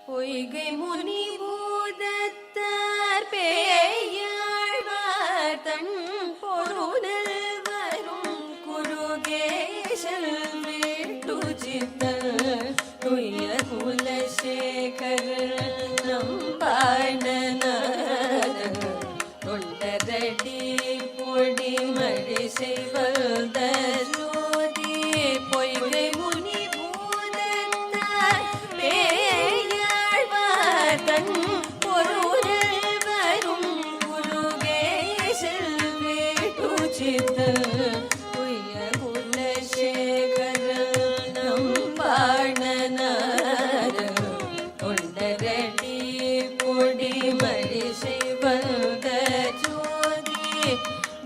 பொய்கை முனி பூதத்தார் பேயாழ்வார் தன் பொருளில் வரும் குருகேசல் வீட்டுச்சித்தல் துய குலசேகர் நம்பாணநாதன் தொண்டரடி பொடி மழை செய்வந்த ஜோதி பொய்கை முனி பூதத்தார் பேயாழ்வார் தன் பொருளில் வரும் குருகேசல் வீட்டுச்சித்தல் துய குலசேகர் நம்பாணநாதன் தொண்டரடி பொடி மழை செய்வந்த ஜோதி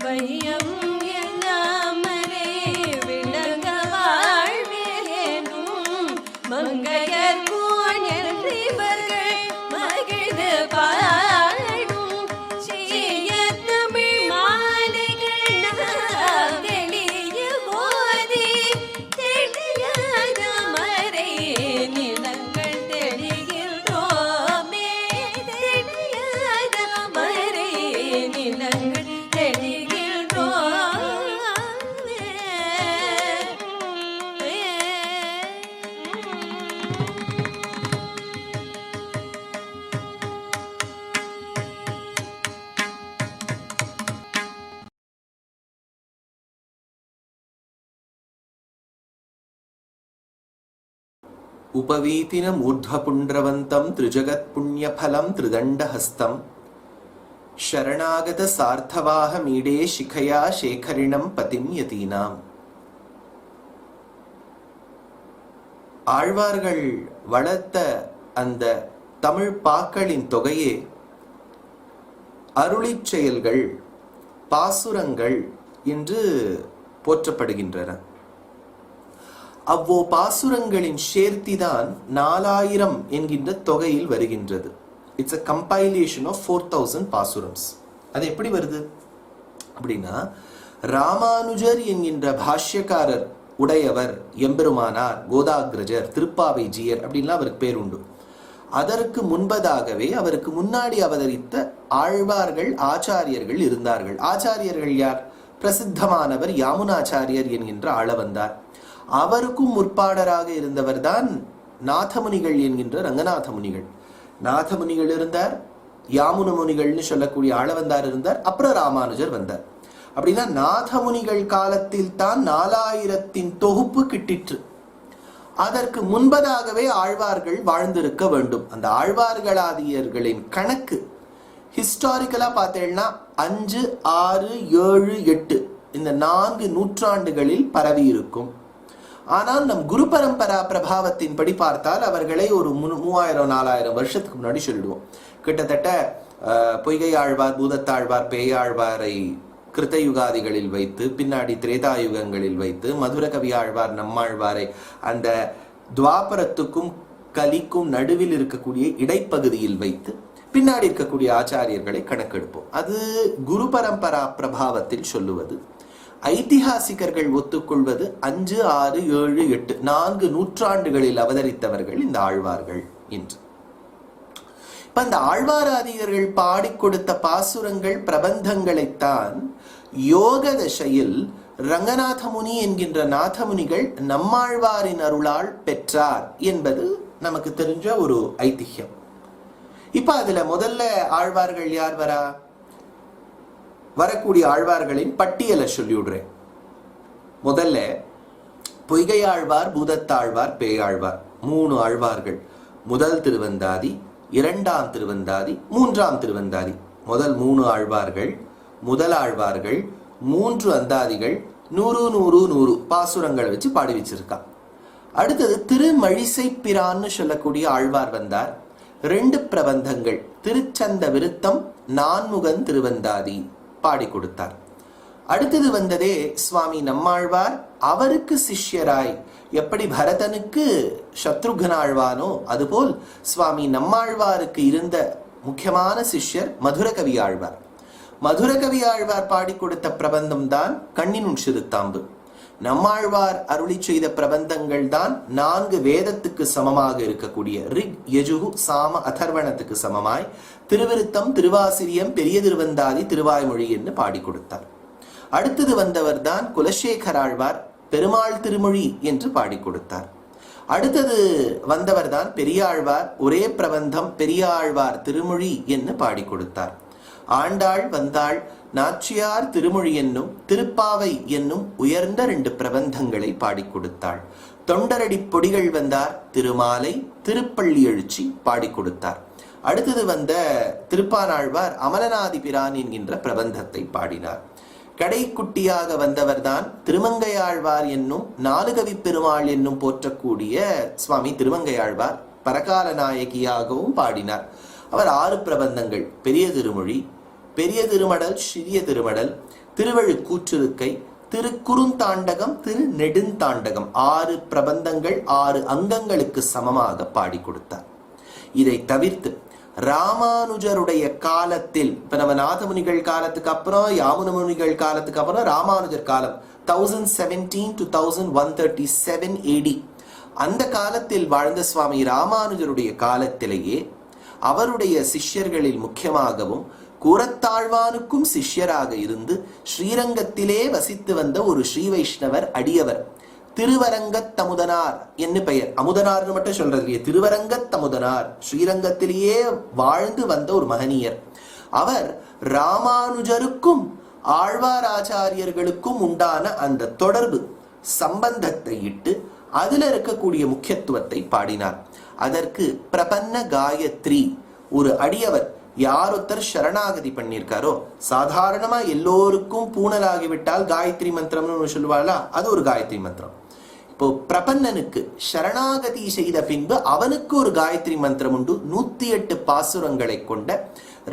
வையம் எல்லாமரே விளங்க வாழ்வேனும் மங்கையர் கோணிவர்கள் மகிழ்ந்து பாடும் செய்ய தமிழ் மாலைகள் நாம் தெளிய போதி தெளியாத மறை நிலங்கள் தெளிகின்றோமே தெளியாத மறை நிலங்கள் उपवीतिनम् ऊर्ध्वपुण्ड्रवन्तं त्रिजगत्पुण्यफलं त्रिदण्डहस्तं शरणागतसार्थवाहमीडे शिखया शेखरिणं पतिं यतीनाम्. ஆழ்வார்கள் வளர்த்த அந்த தமிழ் பாக்களின் தொகையே அருளிச் செயல்கள், பாசுரங்கள் என்று போற்றப்படுகின்றன. அவ்வோ பாசுரங்களின் சேர்த்திதான் 4000 என்கின்ற தொகையில் வருகின்றது. It's a compilation of 4000 பாசுரம்ஸ். அது எப்படி வருது அப்படின்னா, ராமானுஜர் என்கின்ற பாஷ்யக்காரர் உடையவர் எம்பெருமானார், கோதாகிரஜர், திருப்பாவைஜியர் அப்படின்லாம் அவருக்கு பேர் உண்டு. அதற்கு முன்பதாகவே அவருக்கு முன்னாடி அவதரித்த ஆழ்வார்கள், ஆச்சாரியர்கள் இருந்தார்கள். ஆச்சாரியர்கள் யார்? பிரசித்தமானவர் யாமுனாச்சாரியர் என்கின்ற ஆளவந்தார். அவருக்கும் முற்பாடராக இருந்தவர் தான் நாதமுனிகள் என்கின்ற ரங்கநாத முனிகள். நாதமுனிகள் இருந்தார், யாமுன முனிகள்னு சொல்லக்கூடிய ஆளவந்தார் இருந்தார், அப்புறம் ராமானுஜர் வந்தார். அப்படின்னா நாதமுனிகள் காலத்தில் தான் 4000 தொகுப்பு கிட்டிற்று. அதற்கு முன்பதாகவே ஆழ்வார்கள் வாழ்ந்திருக்க வேண்டும். அந்த ஆழ்வார்களாதியர்களின் கணக்கு ஹிஸ்டாரிக்கலா பார்த்தேன்னா 5, 6, 7, 8 இந்த 4 நூற்றாண்டுகளில் பரவி இருக்கும். ஆனால் நம் குரு பரம்பரா பிரபாவத்தின் படி பார்த்தால் அவர்களை ஒரு 3000-4000 வருஷத்துக்கு முன்னாடி சொல்லிடுவோம். கிட்டத்தட்ட பொய்கை ஆழ்வார், பூதத்தாழ்வார், பேயாழ்வாரை கிருத்தயுகாதிகளில் வைத்து, பின்னாடி திரேதாயுகங்களில் வைத்து, மதுர கவி ஆழ்வார், நம்மாழ்வாரை அந்த துவாபரத்துக்கும் கலிக்கும் நடுவில் இருக்கக்கூடிய இடைப்பகுதியில் வைத்து பின்னாடி இருக்கக்கூடிய ஆச்சாரியர்களை கணக்கெடுப்போம். அது குரு பரம்பரா பிரபாவத்தில் சொல்லுவது. ஐதிஹாசிகர்கள் ஒத்துக்கொள்வது 5, 6, 7, 8 4 நூற்றாண்டுகளில் அவதரித்தவர்கள் இந்த ஆழ்வார்கள் என்று. இப்ப அந்த ஆழ்வாராதிகர்கள் பாடிக் கொடுத்த பாசுரங்கள், பிரபந்தங்களைத்தான் யோக தசையில் ரங்கநாத முனி என்கின்ற நாதமுனிகள் நம்மாழ்வாரின் அருளால் பெற்றார் என்பது நமக்கு தெரிஞ்ச ஒரு ஐதிஹ்யம். இப்ப அதுல முதல்ல ஆழ்வார்கள் யார் வரக்கூடிய ஆழ்வார்களின் பட்டியலை சொல்லிவிடுறேன். முதல்ல பொய்கை ஆழ்வார், பூதத்தாழ்வார், பேயாழ்வார் 3 ஆழ்வார்கள். முதல் திருவந்தாதி, 2ஆம் திருவந்தாதி, 3ஆம் திருவந்தாதி. முதல் 3 ஆழ்வார்கள், முதல் ஆழ்வார்கள், 3 அந்தாதிகள், 100 பாசுரங்களை வச்சு பாடி வச்சிருக்கா. அடுத்தது திருமழிசை பிரான்னு சொல்லக்கூடிய ஆழ்வார் வந்தார். 2 பிரபந்தங்கள், திருச்சந்த விருத்தம், நான்முகன் திருவந்தாதி பாடி கொடுத்தார். அடுத்தது வந்ததே சுவாமி நம்மாழ்வார். அவருக்கு சிஷ்யராய் எப்படி பரதனுக்கு சத்ருகனாழ்வானோ அதுபோல் சுவாமி நம்மாழ்வாருக்கு இருந்த முக்கியமான சிஷ்யர் மதுரகவி ஆழ்வார். மதுரகவி ஆழ்வார் பாடி கொடுத்த பிரபந்தம் தான் கண்ணினும் சிறுத்தாம்பு. நம்மாழ்வார் அருளி செய்த பிரபந்தங்கள் தான் 4 வேதத்துக்கு சமமாக இருக்கக்கூடிய ரிக், யஜுகு, சாம, அதர்வணத்துக்கு சமமாய் திருவிருத்தம், திருவாசிரியம், பெரிய திருவந்தாதி, திருவாய்மொழி என்று பாடி கொடுத்தார். அடுத்தது வந்தவர் தான் குலசேகராழ்வார், பெருமாள் திருமொழி என்று பாடி கொடுத்தார். அடுத்தது வந்தவர் தான் பெரியாழ்வார், ஒரே பிரபந்தம் பெரியாழ்வார் திருமொழி என்று பாடி கொடுத்தார். ஆண்டாள் வந்தாள், நாச்சியார் திருமொழி என்னும் திருப்பாவை என்னும் உயர்ந்த 2 பிரபந்தங்களை பாடி கொடுத்தாள். தொண்டரடி பொடிகள் வந்தார், திருமாலை, திருப்பள்ளி எழுச்சி பாடி கொடுத்தார். அடுத்தது வந்த திருப்பானாழ்வார் அமலநாதி பிரான் என்கின்ற பிரபந்தத்தை பாடினார். கடைக்குட்டியாக வந்தவர்தான் திருமங்கையாழ்வார் என்னும் 4 கவி பெருமாள் என்னும் போற்றக்கூடிய சுவாமி திருமங்கையாழ்வார் பரகால நாயகியாகவும் பாடினார். அவர் 6 பிரபந்தங்கள், பெரிய திருமொழி, பெரிய திருமடல், சிறிய திருமடல், திருவழுக்கூற்றிருக்கை, திருக்குறுந்தாண்டகம், திரு நெடுந்தாண்டகம் 6 பிரபந்தங்கள் 6 அங்கங்களுக்கு சமமாக பாடி கொடுத்தார். இதை தவிர்த்து ராமானுஜருடைய காலத்தில், இப்ப நம்ம நாதமுனிகள் காலத்துக்கு அப்புறம், யாமுன முனிகள் காலத்துக்கு அப்புறம் ராமானுஜர் காலம் 1017 to 1137 AD, அந்த காலத்தில் வாழ்ந்த சுவாமி ராமானுஜருடைய காலத்திலேயே அவருடைய சிஷ்யர்களில் முக்கியமாகவும் கூரத்தாழ்வானுக்கும் சிஷ்யராக இருந்து ஸ்ரீரங்கத்திலே வசித்து வந்த ஒரு ஸ்ரீ வைஷ்ணவர் அடியவர் திருவரங்கத்தமுதனார் என்று பெயர். அமுதனார்னு மட்டும் சொல்றது இல்லையே, திருவரங்கத்தமுதனார், ஸ்ரீரங்கத்திலேயே வாழ்ந்து வந்த ஒரு மகனியர். அவர் ராமானுஜருக்கும் ஆழ்வார் ஆச்சாரியர்களுக்கும் உண்டான அந்த தொடர்பு சம்பந்தத்தை இட்டு அதுல இருக்கக்கூடிய முக்கியத்துவத்தை பாடினார். அதற்கு பிரபன்ன காயத்ரி, ஒரு அடியவர் யார் ஒருத்தர் சரணாகதி பண்ணியிருக்காரோ, சாதாரணமா எல்லோருக்கும் பூணலாகிவிட்டால் காயத்ரி மந்திரம்னு சொல்லுவாளா, அது ஒரு காயத்ரி மந்திரம். இப்போ பிரபன்னனுக்கு சரணாகதி செய்த பின்பு அவனுக்கு ஒரு காயத்ரி மந்திரம் உண்டு. 108 பாசுரங்களை கொண்ட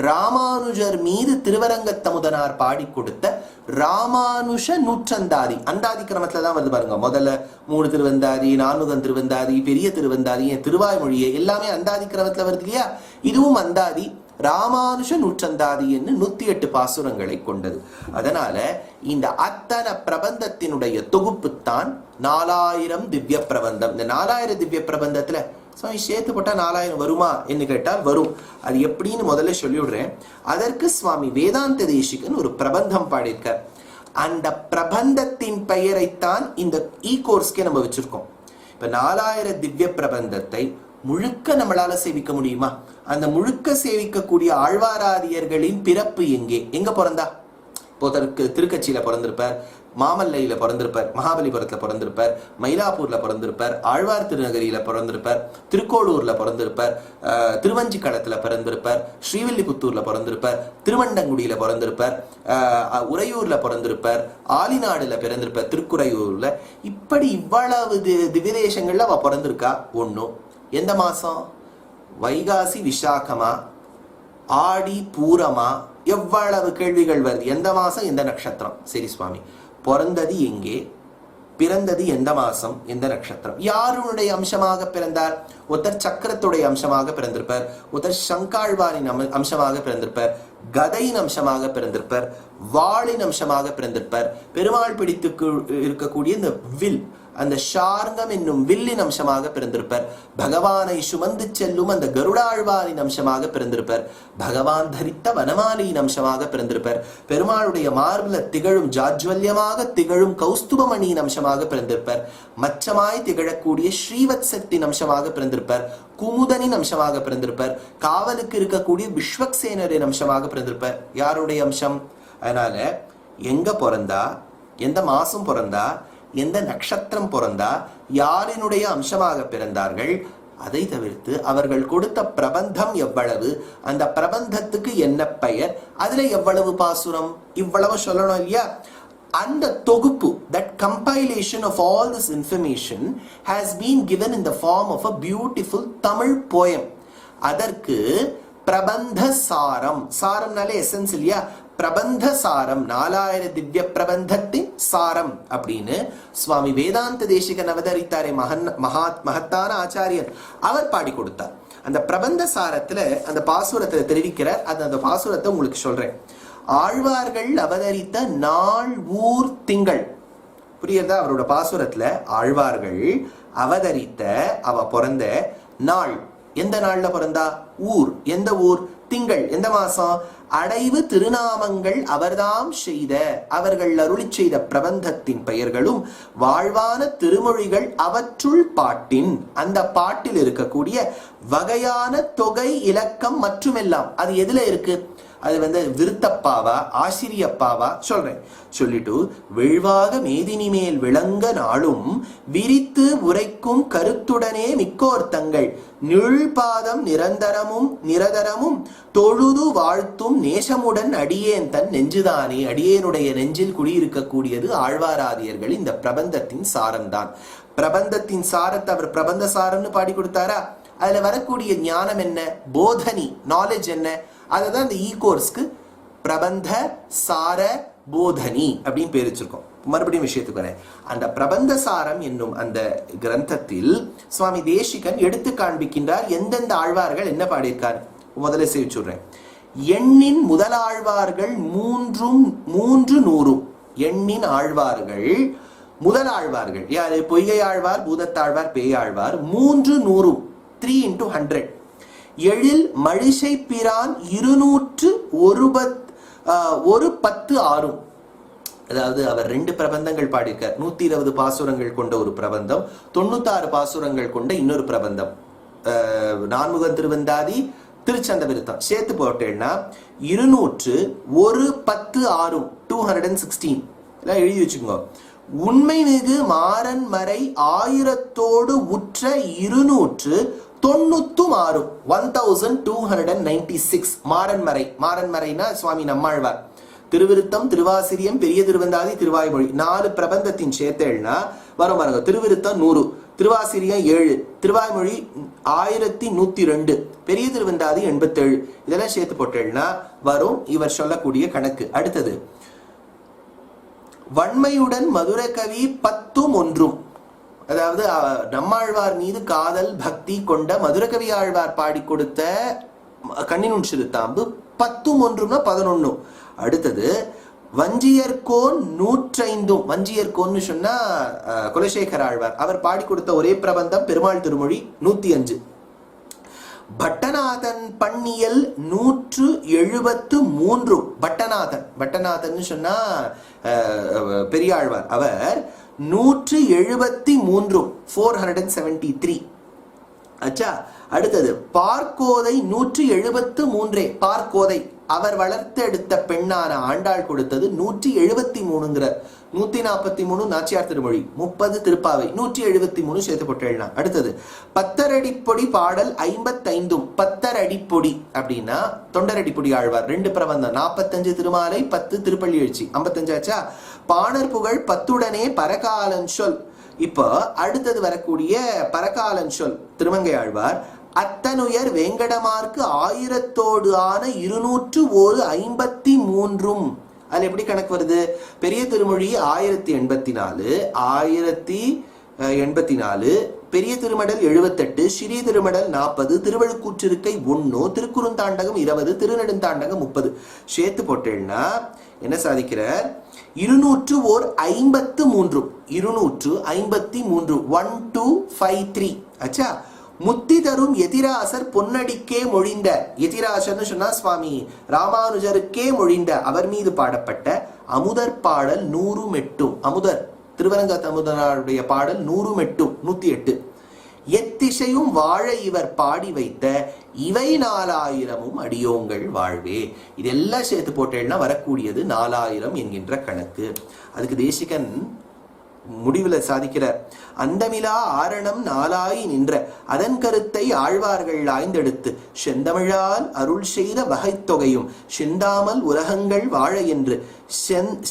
ராமானுஜர் மீது திருவரங்கத்தமுதனார் பாடி கொடுத்த ராமானுஷ நூற்றந்தாதி, அந்தாதி கிரமத்துல தான் வந்து பாருங்க. முதல்ல 3 திருவந்தாதி, 4 திருவந்தாதி, பெரிய திருவந்தாதி, திருவாய்மொழியை எல்லாமே அந்தாதி கிரமத்துல வருது இல்லையா. இதுவும் அந்தாதி, ராமானுஷ நூற்றந்தாதி என்று 108 பாசுரங்களை கொண்டது. அதனால இந்த அத்தனை பிரபந்தத்தினுடைய தொகுப்புத்தான் 4000 திவ்ய பிரபந்தம். இந்த 4000 திவ்ய பிரபந்தத்துல சுவாமி சேர்த்து போட்டா 4000 வருமா என்று கேட்டால் வரும். அது எப்படின்னு முதல்ல சொல்லிவிடுறேன். அதற்கு சுவாமி வேதாந்த தேசிகன் ஒரு பிரபந்தம் பாடியிருக்கார். அந்த பிரபந்தத்தின் பெயரைத்தான் இந்த கோர்ஸ்க்கே நம்ம வச்சிருக்கோம். இப்ப 4000 திவ்ய பிரபந்தத்தை முழுக்க நம்மளால சேவிக்க முடியுமா? அந்த முழுக்க சேவிக்கக்கூடிய ஆழ்வாராதியர்களின் பிறப்பு எங்க பிறந்தா? திருக்கட்சியில பிறந்திருப்பார், மாமல்லையில பிறந்திருப்பார், மகாபலிபுரத்துல பிறந்திருப்பார், மயிலாப்பூர்ல பிறந்திருப்பார், ஆழ்வார் திருநகரியில பிறந்திருப்பார், திருக்கோளூர்ல பிறந்திருப்பார், திருவஞ்சிக்களத்துல பிறந்திருப்பார், ஸ்ரீவில்லிபுத்தூர்ல பிறந்திருப்பார், திருவண்டங்குடியில பிறந்திருப்பார், உறையூர்ல பிறந்திருப்பார், ஆலிநாடுல பிறந்திருப்பார், திருக்குறையூர்ல. இப்படி இவ்வளவு திவ்யதேசங்கள்ல அவ பிறந்திருக்கா. ஒன்னும் எந்த மாசம்? வைகாசி விசாகமா, ஆடி பூரமா, எவ்வளவு கேள்விகள் வருது. எந்த மாசம், எந்த நட்சத்திரம்? சரி சுவாமி, பிறந்தது எங்கே, பிறந்தது எந்த மாசம், எந்த நட்சத்திரம்? யாருடைய அம்சமாக பிறந்தார்? ஒருத்தர் சக்கரத்துடைய அம்சமாக பிறந்திருப்பார், ஒருத்தர் சங்காழ்வாரின் அம்சமாக பிறந்திருப்பார், கதையின் அம்சமாக பிறந்திருப்பார், வாளின் அம்சமாக பிறந்திருப்பார், பெருமாள் பிடித்து இருக்கக்கூடிய இந்த வில், அந்த ஷார்ங்கம் என்னும் வில்லின் அம்சமாக பிறந்திருப்பார், பகவானை சுமந்து செல்லும் அந்த கருடாழ்வாரின் அம்சமாக பிறந்திருப்பார், பகவான் தரித்த வனமாலியின் அம்சமாக பிறந்திருப்பார், பெருமாளுடைய மார்பில திகழும் ஜாஜ்வல்யமாக திகழும் கௌஸ்துபமணியின் அம்சமாக பிறந்திருப்பார், மச்சமாய் திகழக்கூடிய ஸ்ரீவத்சத்தின் அம்சமாக பிறந்திருப்பார், குமுதனின் அம்சமாக பிறந்திருப்பார், காவலுக்கு இருக்கக்கூடிய விஸ்வக்சேனரின் அம்சமாக பிறந்திருப்பார். யாருடைய அம்சம்? அதனால எங்க பிறந்தா, எந்த மாசம் பிறந்தா, எந்த நட்சத்திரம் பிறந்தா, யாரினுடைய அம்சமாக பிறந்தார்கள், அதை தவிர்த்து அவர்கள் கொடுத்த பிரபந்தம் எவ்வளவு, அந்த பிரபந்தத்துக்கு என்ன பெயர், அதுல எவ்வளவு பாசுரம், இவ்வளவு சொல்லணும் இல்லையா. அந்த தொகுப்பு, that compilation of all this information has been given in the form of a beautiful Tamil poem. அதற்கு பிரபந்த சாரம், சாரம்னாலே எசன்ஸ் இல்லையா, பிரபந்த சாரம், 4000 திவ்ய பிரபந்தத்தின் சாரம் அப்படின்னு சுவாமி வேதாந்த தேசிகன் அவதரித்தாரே, மகத்தான ஆச்சாரியன், அவர் பாடி கொடுத்தார். அந்த பிரபந்த சாரத்துல அந்த பாசுரத்தை தெரிவிக்கிறார். அந்த பாசுரத்தை உங்களுக்கு சொல்றேன். ஆழ்வார்கள் அவதரித்த நாள் ஊர் திங்கள், புரியுறதா? அவரோட பாசுரத்துல ஆழ்வார்கள் அவதரித்த அவ பிறந்த நாள், எந்த நாள்ல பிறந்தா? ஊர், எந்த ஊர்? திங்கள், எந்த மாசம்? அடைவு திருநாமங்கள் அவர்தாம் செய்த, அவர்கள் அருளி செய்த பிரபந்தத்தின் பெயர்களும் வாழ்வான திருமொழிகள் அவற்றுள் பாட்டின், அந்த பாட்டில் இருக்கக்கூடிய வகையான தொகை இலக்கம் மற்றுமெல்லாம் அது எதுல இருக்கு? அது விருத்தப்பாவா ஆசிரியப்பாவா சொல்றேன். சொல்லிட்டு வெழ்வாக மேதினி மேல் விளங்க நாளும் விரித்து உரைக்கும் கருத்துடனே மிக்கோர்த்தங்கள் நிழ்பாதம் நிரதரமும் தொழுது வாழ்த்தும் நேசமுடன் அடியேன் தன் நெஞ்சுதானே. அடியேனுடைய நெஞ்சில் குடியிருக்கக்கூடியது ஆழ்வாராதியர்கள் இந்த பிரபந்தத்தின் சாரம்தான். பிரபந்தத்தின் சாரத்தை அவர் பிரபந்த சாரம்னு பாடி கொடுத்தாரா? அதுல வரக்கூடிய ஞானம் என்ன? போதனி, நாலேஜ் என்ன? அதுதான் இந்த கோர்ஸ்க்கு பிரபந்த சார போதனி அப்படின்னு பேர் வச்சிருக்கோம். மறுபடியும் விஷயத்துக்கு வரேன். அந்த பிரபந்த சாரம் என்னும் அந்த கிரந்தத்தில் சுவாமி தேசிகன் எடுத்து காண்பிக்கின்றார் எந்தெந்த ஆழ்வார்கள் என்ன பாடியிருக்கார். முதல்ல சேவிச்சுடுறேன். எண்ணின் முதலாழ்வார்கள் 300. எண்ணின் ஆழ்வார்கள் முதல் ஆழ்வார்கள் யாரு? பொய்கை ஆழ்வார், பூதத்தாழ்வார், பேயாழ்வார். 300, 3 into 100. எழில் மழிசை பிரான் 210 அதாவது அவர் 2 பிரபந்தங்கள் பாடியிருக்கார். 120 பாசுரங்கள் கொண்ட ஒரு பிரபந்தம், 96 பாசுரங்கள் கொண்ட இன்னொரு பிரபந்தம். நான்முகன் திருவந்தாதி, திருச்சந்த விருத்தம் சேர்த்து போட்டேன்னா 210 216 எழுதி வச்சுக்கோங்க. உண்மை மிகு மாறன் மறை 1000தோடு உற்ற 296 1296 மாறன்மறை. மாறன்மறைனா சுவாமி நம்மாழ்வார். திருவிருத்தம், திருவாசிரியம், பெரிய திருவந்தாதி, திருவாய்மொழி 4 பிரபந்தத்தின் சேர்த்தேள்னா வரும் பாருங்க. திருவிருத்தம் 100, திருவாசிரியம் 7, திருவாய்மொழி 1102, பெரிய திருவந்தாதி 87. இதெல்லாம் சேர்த்து போட்டேள்னா வரும் இவர் சொல்லக்கூடிய கணக்கு. அடுத்தது வன்மையுடன் மதுர கவி 10 அதாவது நம்மாழ்வார் மீது காதல் பக்தி கொண்ட மதுரகவி ஆழ்வார் பாடி கொடுத்த கண்ணினுன் சிறுத்தாம்பு 10 11. அடுத்தது வஞ்சியர்கோன் 105. வஞ்சியர்கோன்னு சொன்னா குலசேகர ஆழ்வார், அவர் பாடி கொடுத்த ஒரே பிரபந்தம் பெருமாள் திருமொழி 105. பட்டநாதன் பண்ணியல் 173. பட்டநாதன் சொன்னா பெரியாழ்வார், அவர் 173 473. அச்சா. அடுத்தது பார்க்கோதை 173. பார்க்கோதை அவர் வளர்த்தெடுத்த பெண்ணான ஆண்டாள் கொடுத்தது 173. 143 நாச்சியார் திருமொழி, 30 திருப்பாவை, 173 சேர்த்து போட்டு எழுதலாம். அடுத்தது பத்தரடிப்பொடி பாடல் 55. பத்தரடிப்பொடி அப்படின்னா தொண்டரடிப்பொடி ஆழ்வார் 2 பிரபந்தம், 45 திருமாலை, 10 திருப்பள்ளி எழுச்சி, 55 ஆச்சா. பாணர் புகழ் 10 பரகாலன் சொல். இப்போ அடுத்தது வரக்கூடிய பரகாலன் சொல் திருமங்கை ஆழ்வார் அத்தனுயர் வேங்கடமார்க்கு 1000தோடு ஆன 201 அதுல எப்படி கணக்கு வருது? பெரிய திருமொழி 1084, பெரிய திருமடல் 78, சிறிய திருமடல் 40, திருவழுக்கூற்றிருக்கை 1, திருக்குறுந்தாண்டகம் 20, திருநெடுந்தாண்டகம் 30 சேர்த்து போட்டேன்னா என்ன சாதிக்கிறார்? 253. 1253 அச்சா. முத்தி தரும் எதிராசர் பொன்னடிக்கே மொழிந்த, எதிராசர்னு சொன்னா சுவாமி ராமானுஜருக்கே மொழிந்த அவர் மீது பாடப்பட்ட அமுதர் பாடல் 108. அமுதர் திருவரங்க அமுதனாருடைய பாடல் 108 108. எத்திசையும் வாழ இவர் பாடி வைத்த இவை 4000 அடியோங்கள் வாழ்வே. இதெல்லாம் சேர்த்து போட்டேன்னா வரக்கூடியது 4000 என்கின்ற கணக்கு. அதுக்கு தேசிகன் முடிவுல சாதிக்கிறார். அந்தமிலா ஆரணம் 4ஆய் நின்ற அதன் கருத்தை ஆழ்வார்கள் ஆய்ந்தெடுத்து செந்தமிழால் அருள் செய்த வகைத்தொகையும் செந்தாமல் உலகங்கள் வாழ என்று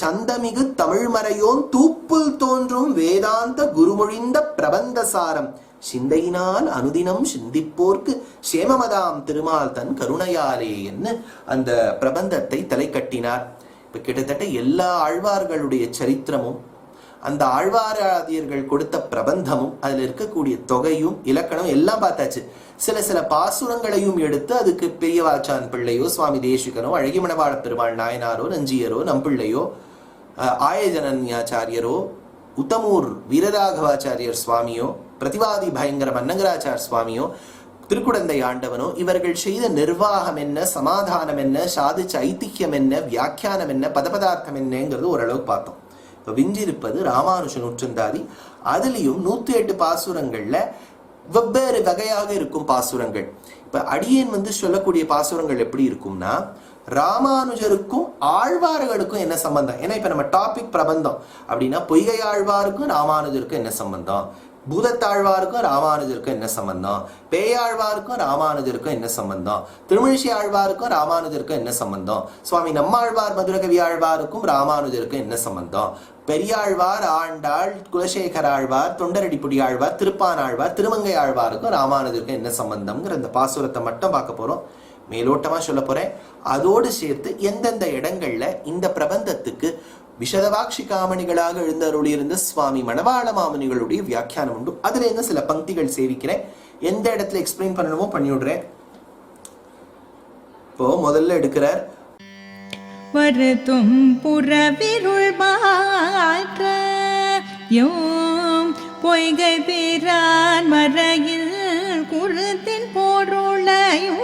சந்தமிகு தமிழ்மறையோன் தூப்புல் தோன்றும் வேதாந்த குருமொழிந்த பிரபந்தசாரம் சிந்தையினால் அனுதினம் சிந்திப்போர்க்கு சேமமதாம் திருமால் தன் கருணையாலே என்று அந்த பிரபந்தத்தை தலை கட்டினார். இப்ப கிட்டத்தட்ட எல்லா ஆழ்வார்களுடைய சரித்திரமும் அந்த ஆழ்வாராதியர்கள் கொடுத்த பிரபந்தமும் அதுல இருக்கக்கூடிய தொகையும் இலக்கணம் எல்லாம் பார்த்தாச்சு. சில பாசுரங்களையும் எடுத்து அதுக்கு பெரியவாச்சான் பிள்ளையோ சுவாமி தேசிகனோ அழகிமணவாள பெருமாள் நாயனாரோ நஞ்சியரோ நம்பிள்ளையோ ஆயஜனன்யாச்சாரியரோ உத்தமூர் வீரராகவாச்சாரியர் சுவாமியோ, பிரதிவாதி பயங்கர மன்னங்கராச்சார் சுவாமியோ, திருக்குடந்தை ஆண்டவனோ இவர்கள் செய்த நிர்வாகம் என்ன, சமாதானம் என்ன, சாதிச்ச ஐதிஹ்யம் என்ன, வியாக்கியானம் என்ன, பதபதார்த்தம் என்னங்கிறது ஓரளவுக்கு பார்த்தோம். இப்போ விஞ்சிருப்பது ராமானுஜ நூற்றந்தாதி. அதுலேயும் 108 பாசுரங்கள்ல வெவ்வேறு வகையாக இருக்கும் பாசுரங்கள். இப்ப அடியேன் சொல்லக்கூடிய பாசுரங்கள் எப்படி இருக்கும்னா, ராமானுஜருக்கும் ஆழ்வார்களுக்கும் என்ன சம்பந்தம்? ஏன்னா இப்ப நம்ம டாபிக் பிரபந்தம் அப்படின்னா பொய்கை ஆழ்வாருக்கும் ராமானுஜருக்கும் என்ன சம்பந்தம், பூதத்தாழ்வாருக்கும் ராமானுஜருக்கும் என்ன சம்பந்தம், பேயாழ்வாருக்கும் ராமானுஜருக்கும் என்ன சம்பந்தம், திருமிழிசை ஆழ்வாருக்கும் ராமானுஜருக்கும் என்ன சம்பந்தம், சுவாமி நம்மாழ்வார் மதுரகவி ஆழ்வாருக்கும் ராமானுஜருக்கும் என்ன சம்பந்தம், பெரியாழ்வார், ஆண்டாள், குலசேகர ஆழ்வார், தொண்டரடிப்புடி ஆழ்வார், திருப்பான் ஆழ்வார், திருமங்கை ஆழ்வாருக்கும் ராமானுஜருக்கும் என்ன சம்பந்தம்ங்கிற இந்த பாசுரத்தை மட்டும் பார்க்க போறோம். மேலோட்டமா சொல்ல போறேன். அதோடு சேர்த்து எந்தெந்த இடங்கள்ல இந்த பிரபந்தத்துக்கு விஷதவாட்சி காமணிகளாக எழுந்தருளியிருந்த சுவாமி மணவாள மாமுனிகளுடைய வியாக்கியானம் உண்டு. அதுல இருந்து சில பங்கிகள் சேவிக்கிறேன். எந்த இடத்துல எக்ஸ்பிளைன் பண்ணணுமோ பண்ணிவிடுறேன். இப்போ முதல்ல எடுக்கிறார். வருத்தும் புறவிருள் மாற்ற யோம் பொய்கை பிரான் மறையில் குருத்தின் பொருளையோ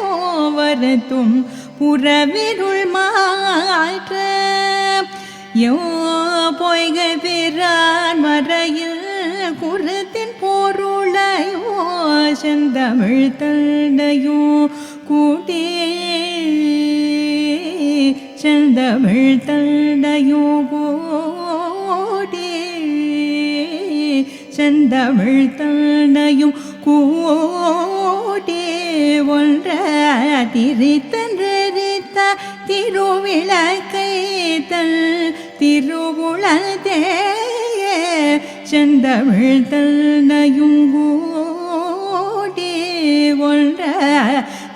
வருத்தும் புறவிருள் மாற்ற யோ பொய்கை பிரான் மறையில் குருத்தின் பொருளையோ செந்தமிழ் தண்டையோ கூட்டே செந்தமிழ் தண்டையோ கூட்டே செந்தமிழ் தண்டையும் கூட்டே ஒன்ற திரித்தன்றித்த திருவிளக்கை தன் திருவுளதே செந்தமிழ் தன்னையும் கூட்டே ஒன்ற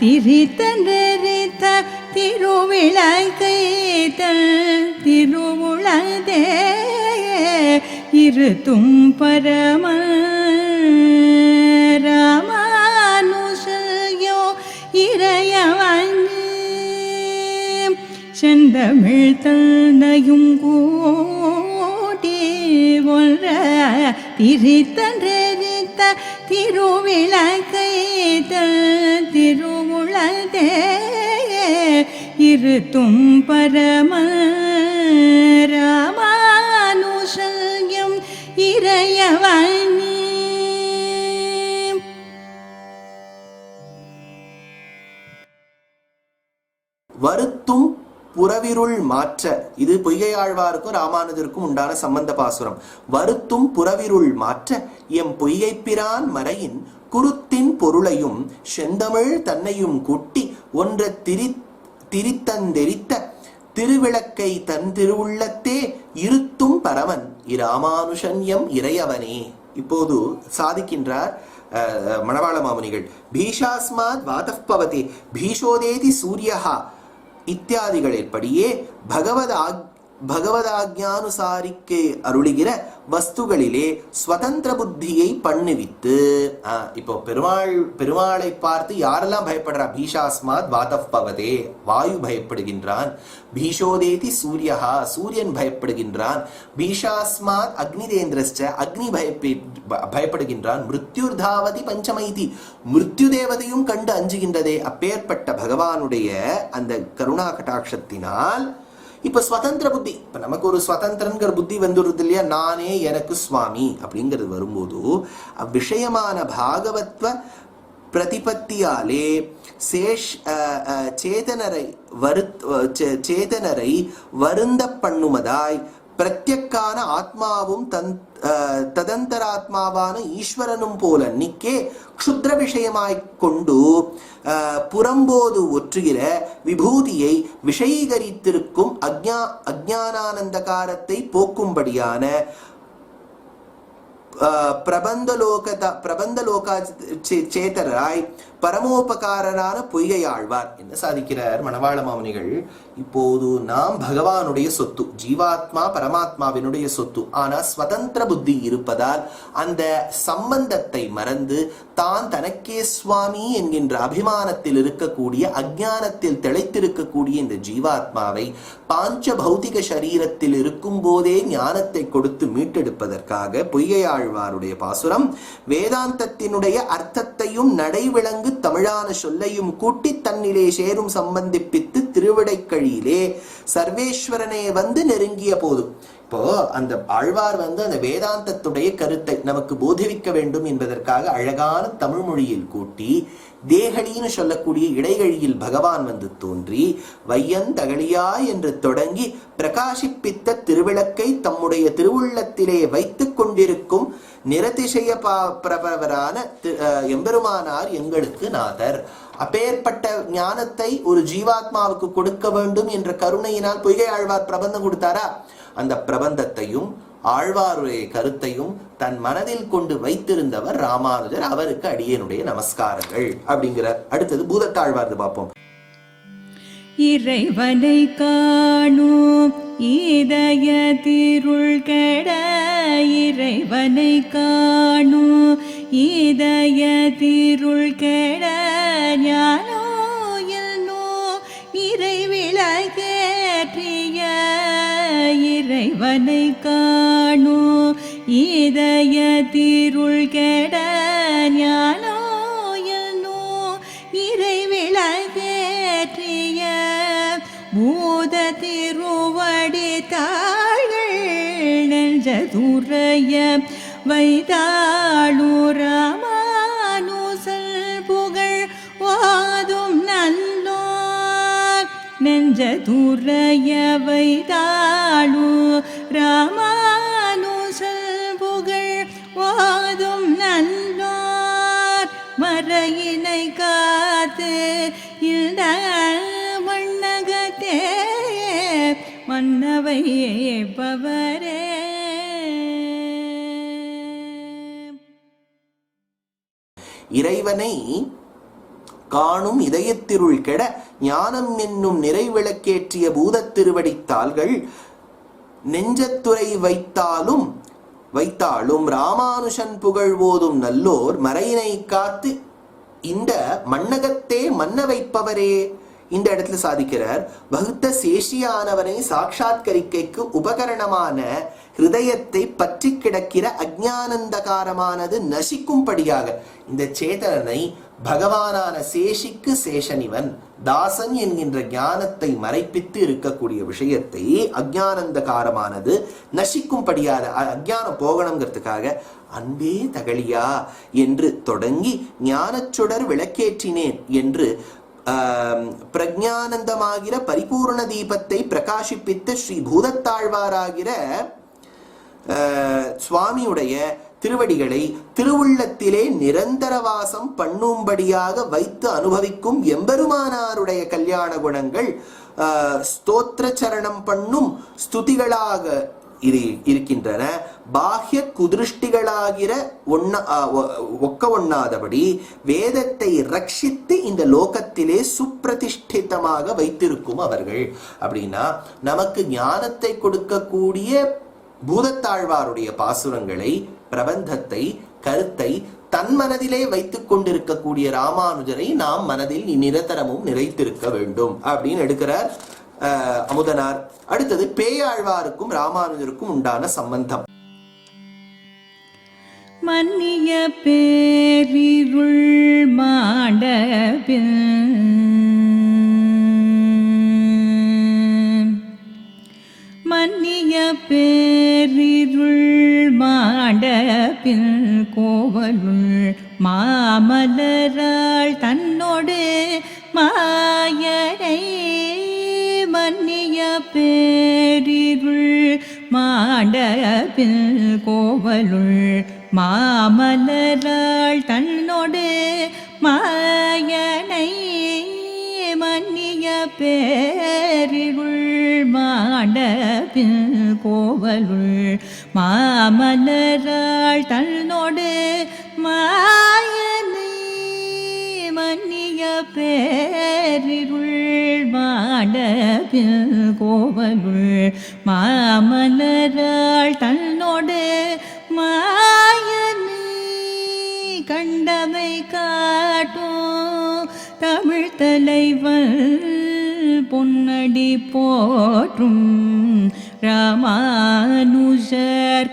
திரித்தன்றித்த திருவிளக்கை தன் திருவுளதே இருத்தும் பரம ராமானுஜயோ இறையவன் செந்தமிழ் தன்னையும் கூட்டே ஒன்ற திரித்தன்றித்த திருவிளக்கை திருவுளதே இருத்தும் பரம ராமானுஜயம் இறையவனே. வருத்தும் புறவிருள் மாற்ற, இது பொய்கை ஆழ்வாருக்கும் ராமானுஜருக்கும் உண்டான சம்பந்த பாசுரம். வருத்தும் புறவிருள் மாற்ற எம் பொய்கை பிரான் மறையின் குருத்தின் பொருளையும் செந்தமிழ் தன்னையும் கூட்டி ஒன்ற திரித்தந்தெரித்த திருவிளக்கை தன் திருவுள்ளத்தே இருத்தும் பரமன் இராமானுஷன் எம் இறையவனே. இப்போது சாதிக்கின்றார் மணவாள மாமுனிகள். பீஷாஸ்மாத் வாதப் பவதே பீஷோதேதி சூரியஹா இத்தியாதிகளின்படியே பகவதாக்ஞானுசாரிக்கு அருளுகிற வஸ்துகளிலே ஸ்வதந்திர புத்தியை பண்ணுவித்து. இப்போ பெருமாளை பார்த்து யாரெல்லாம் பயப்படுறா? பீஷாஸ்மாத் வாதப் பவதே வாயு பயப்படுகின்றான், பீஷோதேதி சூரியஹா சூரியன் பயப்படுகின்றான், பீஷாஸ்மாத் அக்னிதேந்திரஸ்ச அக்னி பயப்படுகின்றான், மிருத்யுர்தாவதி பஞ்சமைதி மிருத்யு தேவதையும் கண்டு அஞ்சுகின்றதே. அப்பேற்பட்ட பகவானுடைய அந்த கருணா கடாட்சத்தினால் இப்ப ஸ்வதந்திர புத்தி, இப்ப நமக்கு ஒரு ஸ்வதந்திரங்கிற புத்தி வந்துடுறது இல்லையா? நானே எனக்கு சுவாமி அப்படிங்கிறது வரும்போது விஷயமான பாகவத்வ பிரதிபத்தியாலே சேதனரை வருந்த பண்ணுமதாய் பிரத்யக்கான ஆத்மாவும் ததந்தராத்மாவான ஈஸ்வரனும் போல நிக்கே க்ஷுத்ர விஷயமாய்க் கொண்டு புறம்போது ஒற்றுகிற விபூதியை விஷயீகரித்திருக்கும் அஜ்ஞானானந்தகாரத்தை போக்கும்படியான பிரபந்தலோகா சேதராய் பரமோபகாரனான பொய்கை ஆழ்வார். என்ன சாதிக்கிறார் மணவாள மாமுனிகள்? இப்போது நாம் பகவானுடைய சொத்து, ஜீவாத்மா பரமாத்மாவினுடைய சொத்து. ஆனா ஸ்வதந்திர புத்தி இருப்பதால் அந்த சம்பந்தத்தை மறந்து தான் தனக்கே சுவாமி என்கின்ற அபிமானத்தில் இருக்கக்கூடிய, அஜ்ஞானத்தில் திளைத்திருக்கக்கூடிய இந்த ஜீவாத்மாவை பாஞ்ச பௌதிக சரீரத்தில் இருக்கும் போதே ஞானத்தை கொடுத்து மீட்டெடுப்பதற்காக பொய்கையாழ்வாருடைய பாசுரம் வேதாந்தத்தினுடைய அர்த்தத்தையும் நடைவிளங்கு தமிழான சொல்லையும் கூட்டி தன்னிலே சேரும் சம்பந்திப்பித்து திருவிடைக்கழியிலே சர்வேஸ்வரனே வந்து நெருங்கிய போது, இப்போ அந்த ஆழ்வார் வந்து அந்த வேதாந்தத்துடைய கருத்தை நமக்கு போதிவிக்க வேண்டும் என்பதற்காக அழகான தமிழ் மொழியில் கூட்டி தேகழின்னு சொல்லக்கூடிய இடைகழியில் பகவான் வந்து தோன்றி வையந்தகழியா என்று தொடங்கி பிரகாசிப்பித்த திருவிளக்கை தம்முடைய திருவுள்ளத்திலே வைத்துக் கொண்டிருக்கும் நிரதிசய பிரபவரான எம்பெருமானார் எங்களுக்கு நாதர். அப்பேற்பட்ட ஞானத்தை ஒரு ஜீவாத்மாவுக்கு கொடுக்க வேண்டும் என்ற கருணையினால் பொய்கை ஆழ்வார் பிரபந்தம் கொடுத்தாரா? அந்த பிரபந்தத்தையும் ஆழ்வாருடைய கருத்தையும் தன் மனதில் கொண்டு வைத்திருந்தவர் ராமானுஜர். அவருக்கு அடியனுடைய நமஸ்காரங்கள் அப்படிங்கிறார். அடுத்தது பூதத்தாழ்வார்து பார்ப்போம். இறைவனை காணும் இதய திருள் கெட, இறைவனை காணும் இதய திருள் கெட, ஞானோ என்னோ நிறைவிளக்கேற்றிய, இறைவனை காணும் இதய திருள் கெட, ஞானோ என்னோ நிறைவிளக்கேற்றிய, பூத திருவடி தாள்கள் நெஞ்சதுரைய வைதாளு ராமானுசல் புகழ் ஓதும் நல்லோர், நெஞ்சதுரைய வைதாளு ராமானுசல் புகழ் ஓதும் நல்லோர், மறையினை காத்து இந்த மண்ணகத்தே மன்னவை பவரே. இறைவனை காணும் இதயத்திருள் கெட ஞானம் என்னும் நிறைவிளக்கேற்றிய பூதத் திருவடித்தாள்கள் நெஞ்சத்துறை வைத்தாலும் ராமானுஷன் புகழ் போதும் நல்லோர், மறையினை காத்து இந்த மண்ணகத்தே மன்ன வைப்பவரே. இந்த இடத்துல சாதிக்கிறார், வகுத்த சேஷியானவனை சாட்சாத்கரிக்கைக்கு உபகரணமான ஹிருதயத்தை பற்றி கிடக்கிற அஜ்ஞானந்தகாரமானது நசிக்கும்படியாக இந்த சேதனனை பகவானான சேஷிக்கு சேஷனிவன் தாசன் என்கின்ற ஞானத்தை மறைப்பித்து இருக்கக்கூடிய விஷயத்தை அஜ்ஞானந்தகாரமானது நசிக்கும்படியாக, அஜ்ஞானம் போகணுங்கிறதுக்காக அன்பே தகழியா என்று தொடங்கி ஞானச்சுடர் விளக்கேற்றினேன் என்று பிரஜானந்தமாகிற பரிபூர்ண தீபத்தை பிரகாசிப்பித்த ஸ்ரீ பூதத்தாழ்வாராகிற சுவாமியுடைய திருவடிகளை திருவுள்ளத்திலே நிரந்தரவாசம் பண்ணும்படியாக வைத்து அனுபவிக்கும் எம்பெருமானாருடைய கல்யாண குணங்கள் ஸ்தோத்திர சரணம் பண்ணும் ஸ்துதிகளாக இருக்கின்றன. பாஹ்ய குதிருஷ்டிகளாகிற ஒக்க ஒண்ணாதபடி வேதத்தை ரட்சித்து இந்த லோகத்திலே சுப்பிரதிஷ்டிதமாக வைத்திருக்கும் அவர்கள். அப்படின்னா நமக்கு ஞானத்தை கொடுக்கக்கூடிய பூதத்தாழ்வாருடைய பாசுரங்களை, பிரபந்தத்தை, கருத்தை தன் மனதிலே வைத்துக் கொண்டிருக்கக்கூடிய ராமானுஜரை நாம் மனதில் நிரந்தரமும் நிறைத்திருக்க வேண்டும் அப்படின்னு எடுக்கிறார் அமுதனார். அடுத்தது பேயாழ்வாருக்கும் ராமானுஜருக்கும் உண்டான சம்பந்தம். மன்னிய பேரிருள் மாண்டபின், மன்னிய பேரிருள் மாண்டபின் கோவலுள் மாமலராள் தன்னோடு மாயனை, மன்னிய பேரிருள் மாண்டபின் கோவலுள் மாமலராள் தன்னோடு மாயனை, மன்னிய பேரிருள் மாண்டபின் கோவலுள் மாமலராள் தன்னோடு மாயனை, மன்னிய பேரிருள் மாண்டபின் கோவலுள் மாமலராள் தன்னோடு மாயனை, கண்டமை காட்டும் தமிழ் தலைவன் பொன்னடி போற்றும் ராமானுஜர்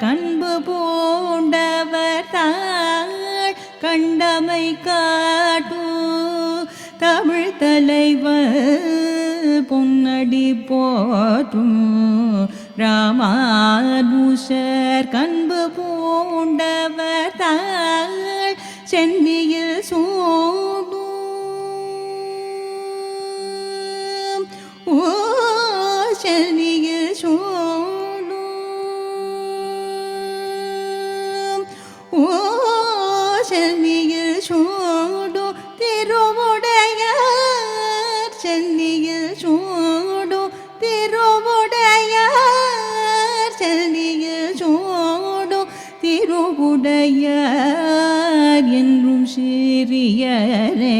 கண்பு பூண்டவர் தாள் கண்டமை காட்டும் தமிழ் தலைவர் பொன்னடி போற்றும் ராமானுஷர் கண்பு பூண்டவர் தாள் சென்னியில் சூடும் ஓ சென்னியில் சூடும் ஓ சென்னியில் சூடும் திருவுடையார் சென்னியில் சூடும் திருவுடையார் சென்னியில் சூடும் திருவுடையார் என்றும் சிறியரே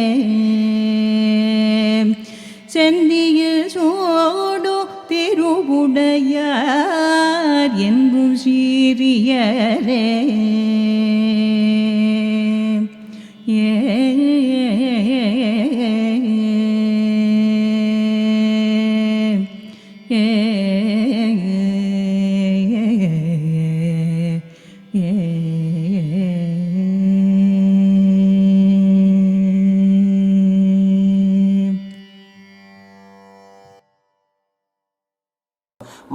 சென்னியில் சூடும் திருவுடையார் என்றும் சிறியரே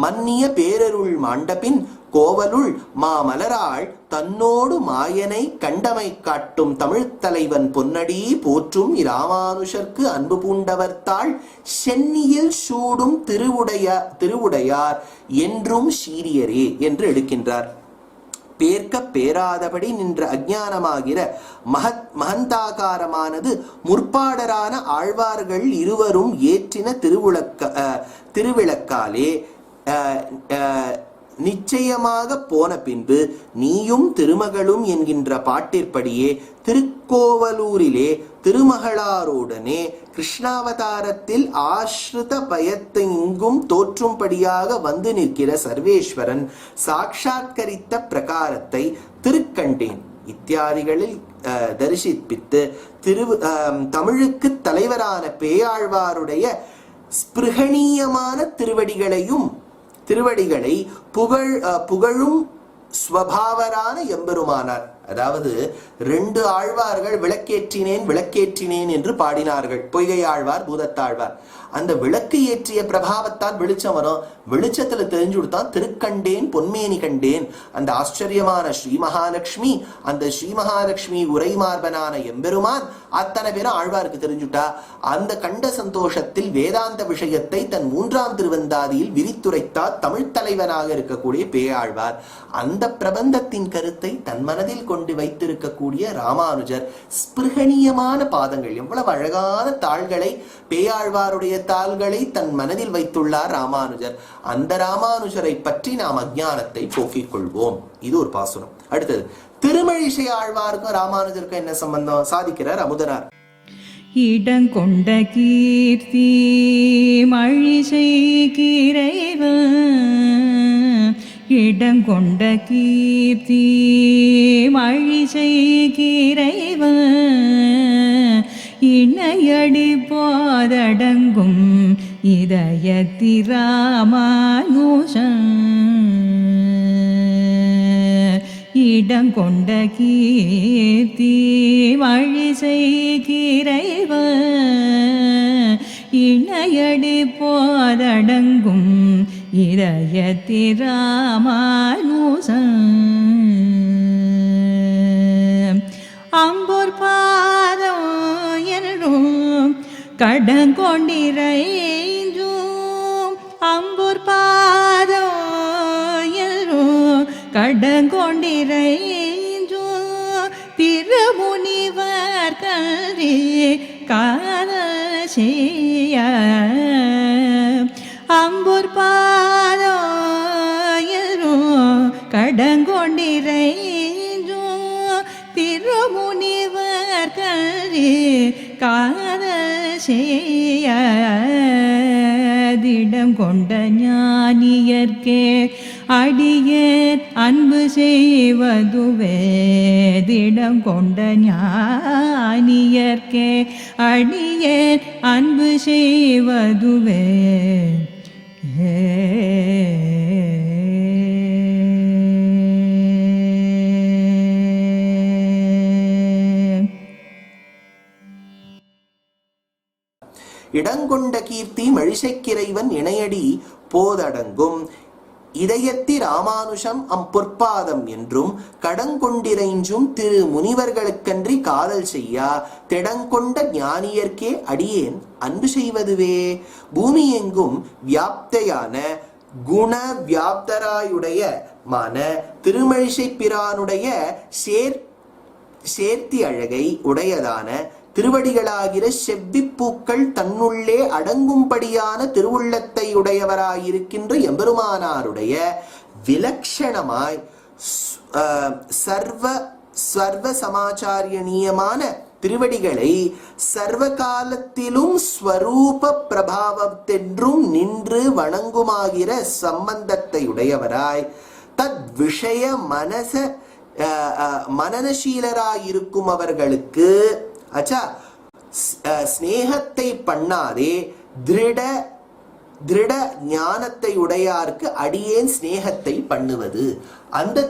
மன்னிய பேரருள் மாண்டபின் கோவலுள் மாமலராள் தன்னோடு மாயனை கண்டமை காட்டும் தமிழ்த் தலைவன் பொன்னடி போற்றும் இராமானுஷர்க்கு அன்பு பூண்டவர்த்தாள் சென்னியில் சூடும் திருவுடையார் என்றும் சீரியரே என்று எடுக்கின்றார். பேர்க்க பேராதபடி நின்ற அஞ்ஞானமாகிற மகந்தாகாரமானது முற்பாடரான ஆழ்வார்கள் இருவரும் ஏற்றின திருவிளக்காலே நிச்சயமாக போன பின்பு நீயும் திருமகளும் என்கின்ற பாட்டிற்படியே திருக்கோவலூரிலே திருமகளாரோடனே கிருஷ்ணாவதாரத்தில் ஆஸ்ருத பயத்தெங்கும் தோற்றும்படியாக வந்து நிற்கிற சர்வேஸ்வரன் சாட்சாத்கரித்த பிரகாரத்தை திருக்கண்டேன் இத்தியாதிகளில் தரிசிப்பித்து தமிழுக்கு தலைவரான பேயாழ்வாருடைய ஸ்பிருகணீயமான திருவடிகளை புகழும் ஸ்வபாவரான எம்பெருமானார். அதாவது 2 ஆழ்வார்கள் விளக்கேற்றினேன் என்று பாடினார்கள். பொய்கை ஆழ்வார், பூதத்தாழ்வார். அந்த விளக்கு ஏற்றிய பிரபாவத்தால் வெளிச்சம் வரும். வெளிச்சத்துல தெரிஞ்சு கொடுத்தான் திருக்கண்டேன் பொன்மேனி கண்டேன். அந்த ஆச்சரியமான ஸ்ரீ மகாலட்சுமி, அந்த ஸ்ரீ மகாலட்சுமி உரைமார்பனான எம்பெருமான் அத்தனை பேரும் ஆழ்வாருக்கு தெரிஞ்சுட்டா. அந்த கண்ட சந்தோஷத்தில் வேதாந்த விஷயத்தை தன் 3ஆம் திருவந்தாதியில் விரித்துரைத்தார் தமிழ் தலைவனாக இருக்கக்கூடிய பேயாழ்வார். அந்த பிரபந்தத்தின் கருத்தை தன் மனதில் கொண்டு வைத்திருக்கக்கூடிய ராமானுஜர் ஸ்பிருகணீயமான பாதங்கள், எவ்வளவு அழகான தாள்களை, பேயாழ்வாருடைய தாள்களை தன் மனதில் வைத்துள்ளார் ராமானுஜர். அந்த ராமானுஜரை பற்றி நாம் அஞ்ஞானத்தை போக்கிக் கொள்வோம். இது ஒரு பாசுரம். அடுத்தது திருமழிசை ஆழ்வாருக்கும் ராமானுஜருக்கும் என்ன சம்பந்தம் சாதிக்கிறார் அமுதனார். இடங்கொண்ட கீர்த்தி மழிசை கிரைவன், இடங்கொண்ட கீர்த்தி மழிசை கிரைவன், இணையடி போதடங்கும் இதயத்திராமானுஷன், இடங்கொண்ட கீர்த்தி மழிசை கிரைவன், இணையடி போதடங்கும் இதயத்திராமானுஷன், அம்பூர் பாதம் என்றும் கடங்கொண்டிரைஞ்சும், அம்பூர் பாதம் என்றும் கடங்கொண்டிரைஞ்சும், திருமுனிவர் கல்வி காணல் செய்ய, அம்பூர் பாதம் என்றும் கடங்கொண்டிரைஞ்சும், திருமுனிவர் கல்வி காணல் செய்ய, திடம் கொண்ட ஞானியர்க்கே அடியேன் அன்பு செய்வதுவே திடம் கொண்ட ஞானியர்க்கே அடியேன் அன்பு செய்வதுவே இடங்கொண்ட கீர்த்தி மழிசைக்கிறைவன் இணையடி போதடங்கும் இதயத்தி ராமானுஷம் பொற்பாதம் என்றும் கடங்கொண்டிரைஞ்சும் திரு முனிவர்களுக்கன்றி காதல் செய்யா திடங்கொண்ட ஞானியர்க்கே அடியேன் அன்பு செய்வதுவே. பூமி எங்கும் வியாப்தையான குண வியாப்தராயுடைய மான திருமழிசை பிரானுடைய சேர்த்தி அழகை உடையதான திருவடிகளாகிற செவ்விப்பூக்கள் தன்னுள்ளே அடங்கும்படியான திருவுள்ளத்தை உடையவராயிருக்கின்ற எம்பெருமானாருடைய விலக்ஷணமாய் சர்வ சமாச்சாரியனீயமான திருவடிகளை சர்வ காலத்திலும் ஸ்வரூப பிரபாவத்தென்றும் நின்று வணங்குமாகிற சம்பந்தத்தை உடையவராய் தத் விஷய மனநசீலராயிருக்கும் அவர்களுக்கு ஸ்நேகத்தை பண்ணாதே திருட ஞானத்தை உடையாருக்கு அடியேன் ஸ்நேகத்தை பண்ணுவது. அந்த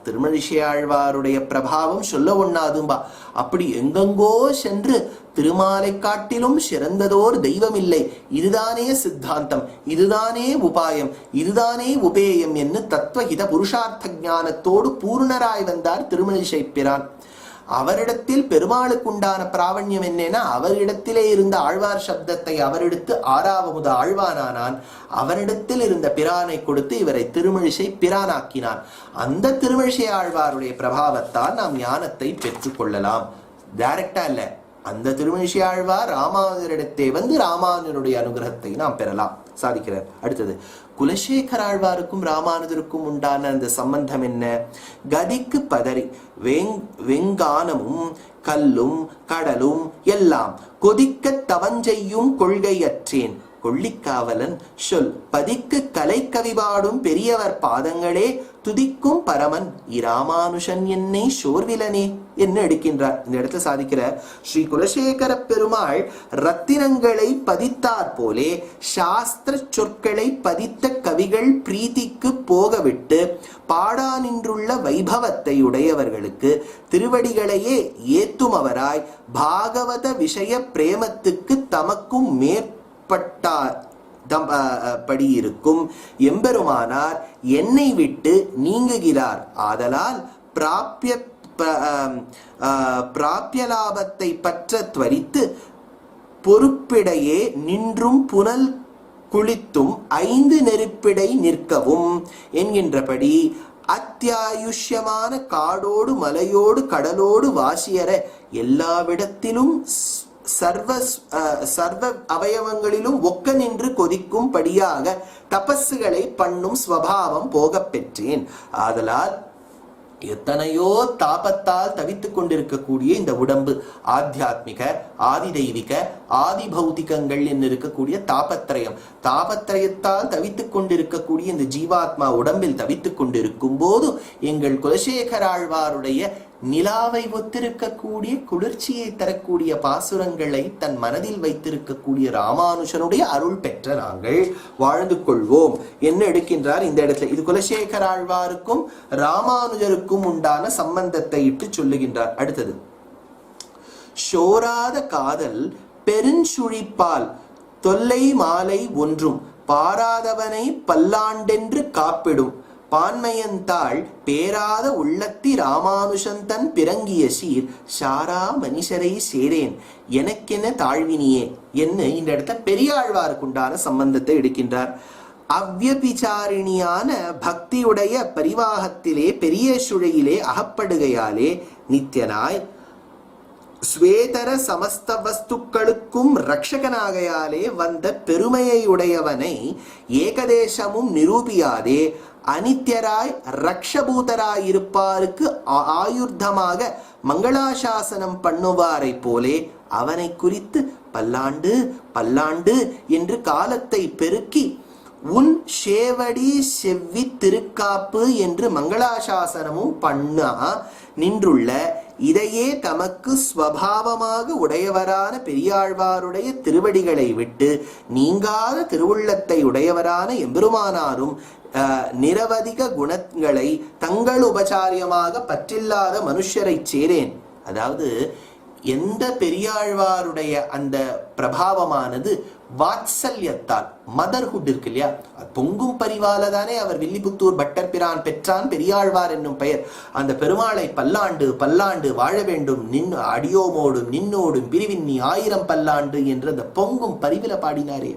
திருமழிசையாழ்வாருடைய பிரபாவம் சொல்ல ஒண்ணாதும்பா. அப்படி எங்கெங்கோ சென்று திருமாலை காட்டிலும் சிறந்ததோர் தெய்வம் இல்லை, இதுதானே சித்தாந்தம், இதுதானே உபாயம், இதுதானே உபேயம் என்று தத்துவஹித புருஷார்த்த ஞானத்தோடு பூர்ணராய் வந்தார் திருமழிசை பிரான். அவரிடத்தில் பெருமாளுக்கு உண்டான பிராவண்யம் என்னன்னா, அவரிடத்திலே இருந்த ஆழ்வார் சப்தத்தை அவரெடுத்து ஆறாவமுத ஆழ்வானானான். அவரிடத்தில் இருந்த பிரானை கொடுத்து இவரை திருமழிசை பிரானாக்கினான். அந்த திருமழிசை ஆழ்வாருடைய பிரபாவத்தால் நாம் ஞானத்தை பெற்றுக் கொள்ளலாம். டைரக்டா இல்ல, அந்த திருமழிசை ஆழ்வார் ராமானுஜரிடத்தே வந்து ராமானுஜனுடைய அனுகிரகத்தை நாம் பெறலாம் சாதிக்கிறார். அடுத்தது குலசேகர ஆழ்வாருக்கும் ராமானுஜருக்கும் உண்டான அந்த சம்பந்தம் என்ன? கதிக்கு பதறி வெங்கானமும் கல்லும் கடலும் எல்லாம் கொதிக்க தவஞ்செய்யும் கொள்கையற்றேன் கொள்ளிக்காவலன் சொல் பதிக்கு கலை கவிபாடும் பெரியவர் பாதங்களே துதிக்கும் பரமன் இராமானுஷன் என்னை சோர்விலனே என்ன எடுக்கின்றார். இந்த இடத்துல சாதிக்கிற ஸ்ரீ குலசேகர பெருமாள் ரத்தினங்களை பதித்தாற் போலே சாஸ்திர சொற்களை பதித்த கவிகள் பிரீதிக்கு போகவிட்டு பாடா நின்றுள்ள வைபவத்தை உடையவர்களுக்கு திருவடிகளையே ஏத்துமவராய் பாகவத விஷய பிரேமத்துக்கு தமக்கும் படி இருக்கும் எம்பெருமானார் என்னை விட்டு நீங்குகிறார். ஆதலால் பிராப்யலாபத்தை பற்ற துவரித்து பொறுப்பிடையே நின்றும் புனல் குளித்தும் 5 நெருப்பிடை நிற்கவும் என்கின்றபடி அத்தியாயுஷ்யமான காடோடு மலையோடு கடலோடு வாசியற எல்லாவிடத்திலும் சர்வ அவயவங்களிலும் ஒக்க நின்று கொதிக்கும் படியாக தபஸ்களை பண்ணும் ஸ்வபாவம் போக பெற்றேன். ஆதலால் எத்தனையோ தாபத்தால் தவித்துக் கொண்டிருக்கக்கூடிய இந்த உடம்பு ஆத்தியாத்மிக ஆதி தெய்வீக ஆதி பௌத்திகங்கள் என்று இருக்கக்கூடிய தாபத்திரயத்தால் தவித்துக் கொண்டிருக்கக்கூடிய இந்த ஜீவாத்மா உடம்பில் தவித்துக் கொண்டிருக்கும் போது எங்கள் குலசேகர ஆழ்வாருடைய நிலாவை ஒத்திருக்கக்கூடிய குளிர்ச்சியை தரக்கூடிய பாசுரங்களை தன் மனதில் வைத்திருக்கக்கூடிய ராமானுஷனுடைய அருள் பெற்ற நாங்கள் வாழ்ந்து கொள்வோம் என்ன எடுக்கின்றார் இந்த இடத்துல. இது குலசேகர ஆழ்வாருக்கும் ராமானுஜருக்கும் உண்டான சம்பந்தத்தை இட்டு சொல்லுகின்றார். அடுத்தது சோராத காதல் பெருஞ்சுழிப்பால் தொல்லை மாலை ஒன்றும் பாராதவனை பல்லாண்டென்று காப்பிடும் பான்மையந்தாள் பேராத உள்ளத்தி ராமானுஷந்தன் பிறங்கிய சீர் சாரா மனிஷரை சேரேன் எனக்கென தாழ்வினியே என்ன இந்த இடத்த பெரியாழ்வாருக்குண்டான சம்பந்தத்தை எடுக்கின்றார். அவ்யபிச்சாரிணியான பக்தியுடைய பரிவாகத்திலே பெரிய சுழையிலே அகப்படுகையாலே நித்தியனாய் ஸ்வேதர சமஸ்த வஸ்துக்களுக்கும் ரட்சகனாகையாலே வந்த பெருமையை உடையவனை ஏகதேசமும் நிரூபியாதே அனித்யராய் ரக்ஷபூதராய் இருப்பாருக்கு ஆயுர்தமாக மங்களாசாசனம் பண்ணுவாரை போலே அவனை குறித்து பல்லாண்டு பல்லாண்டு என்று காலத்தை பெருக்கி உன் சேவடி செவ்வி திருக்காப்பு என்று மங்களாசாசனமும் பண்ணா நின்றுள்ள இதையே தமக்கு ஸ்வபாவமாக உடையவரான பெரியாழ்வாருடைய திருவடிகளை விட்டு நீங்காத திருவுள்ளத்தை உடையவரான எம்பெருமானாரும் நிரவதிக குணங்களை தங்கள் உபச்சாரியமாக பற்றில்லாத மனுஷரை சேரேன். அதாவது எந்த பெரியாழ்வாருடைய அந்த பிரபாவமானது வாத்சல்யத்தால், மதர்ஹுட் இருக்கு இல்லையா, பொங்கும் பரிவால தானே அவர் வில்லிபுத்தூர் பட்டர் பிரான் பெற்றான் பெரியாழ்வார் என்னும் பெயர். அந்த பெருமாளை பல்லாண்டு பல்லாண்டு வாழ வேண்டும் நின் அடியோமோடும் நின்னோடும் பிரிவின்னி 1000 பல்லாண்டு என்று அந்த பொங்கும் பரிவில பாடினாரே.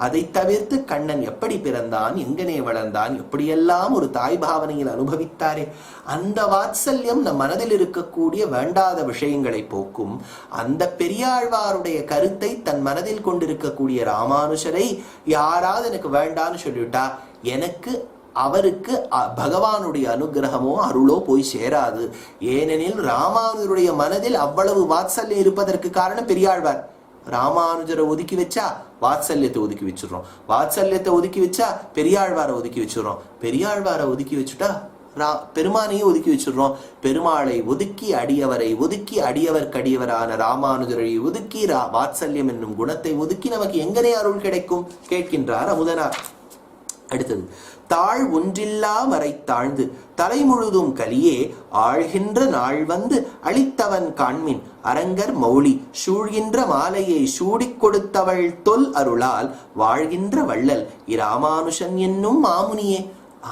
அதை தவிர்த்து கண்ணன் எப்படி பிறந்தான், எங்கனே வளர்ந்தான், எப்படியெல்லாம் ஒரு தாய் பாவனையில் அனுபவித்தாரே. அந்த வாத்சல்யம் நம் மனதில் இருக்கக்கூடிய வேண்டாத விஷயங்களை போக்கும். அந்த பெரியாழ்வாருடைய கருத்தை தன் மனதில் கொண்டிருக்கக்கூடிய ராமானுஷரை யாராவது எனக்கு வேண்டான்னு சொல்லிவிட்டா எனக்கு அவருக்கு பகவானுடைய அனுகிரகமோ அருளோ போய் சேராது. ஏனெனில் ராமானுஜருடைய மனதில் அவ்வளவு வாத்சல்யம் இருப்பதற்கு காரணம் பெரியாழ்வார். ராமானுஜரை ஒதுக்கி வச்சா வாத்சல்யத்தை ஒதுக்கி வச்சிடறோம், வாத்சல்யத்தை ஒதுக்கி வச்சா பெரியாழ்வாரை ஒதுக்கி வச்சிடறோம், பெரியாழ்வாரை ஒதுக்கி வச்சுட்டா பெருமானையும் ஒதுக்கி வச்சிடறோம், பெருமாளை ஒதுக்கி அடியவரை ஒதுக்கி அடியவர்க்கு அடியவரான ராமானுஜரை ஒதுக்கி வாத்சல்யம் என்னும் குணத்தை ஒதுக்கி நமக்கு எங்கனே அருள் கிடைக்கும் கேட்கின்றார் அமுதனார். அடுத்தது, தாழ் ஒன்றில்லா வரை தாழ்ந்து தலை முழுதும் கலியே ஆழ்கின்ற நாள் வந்து அளித்தவன் காண்மின் அரங்கர் மௌலி சூழ்கின்ற மாலையை சூடிக் கொடுத்தவள் தொல் அருளால் வாழ்கின்ற வள்ளல் இராமானுஷன் என்னும் மாமுனியே.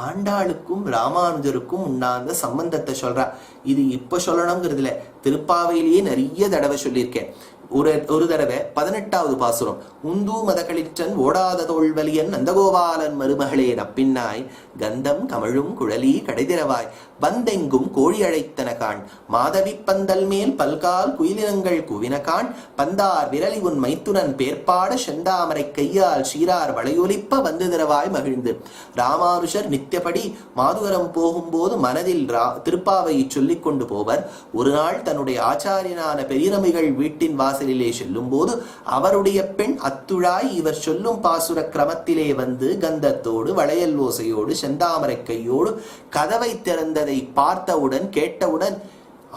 ஆண்டாளுக்கும் ராமானுஜருக்கும் உண்டான சம்பந்தத்தை சொல்றா. இது இப்ப சொல்லணுங்கிறதுல திருப்பாவையிலேயே நிறைய தடவை சொல்லியிருக்கேன். ஒரு தடவை 18வது பாசுரம், உந்து மதகளிற்றன் ஓடாத தோல்வலியன் நந்தகோபாலன் மருமகளே நப்பின்னாய் கந்தம் கமழும் குழலி கடைதிரவாய் வந்தெங்கும் கோழி அழைத்தன காண் மாதவி பந்தல் மேல் பல்கால் குயிலினங்கள் குவினகான் பந்தார் விரலி உன் மைத்துனன் பேர்பாட செந்தாமரை கையால் சீரார் வளையொலிப்ப வந்து திரவாய் மகிழ்ந்து. ராமானுஷர் நித்தியப்படி மாதுவரம் போகும்போது மனதில் திருப்பாவையை சொல்லிக் கொண்டு போவர். ஒரு நாள் தன்னுடைய ஆச்சாரியனான பெரியரமிகள் வீட்டின் வாசலிலே செல்லும் போது அவருடைய பெண் அத்துழாய் இவர் சொல்லும் பாசுர கிரமத்திலே வந்து கந்தத்தோடு வளையல் ஓசையோடு செந்தாமரை கையோடு கதவை திறந்ததை பார்த்தவுடன் கேட்டவுடன்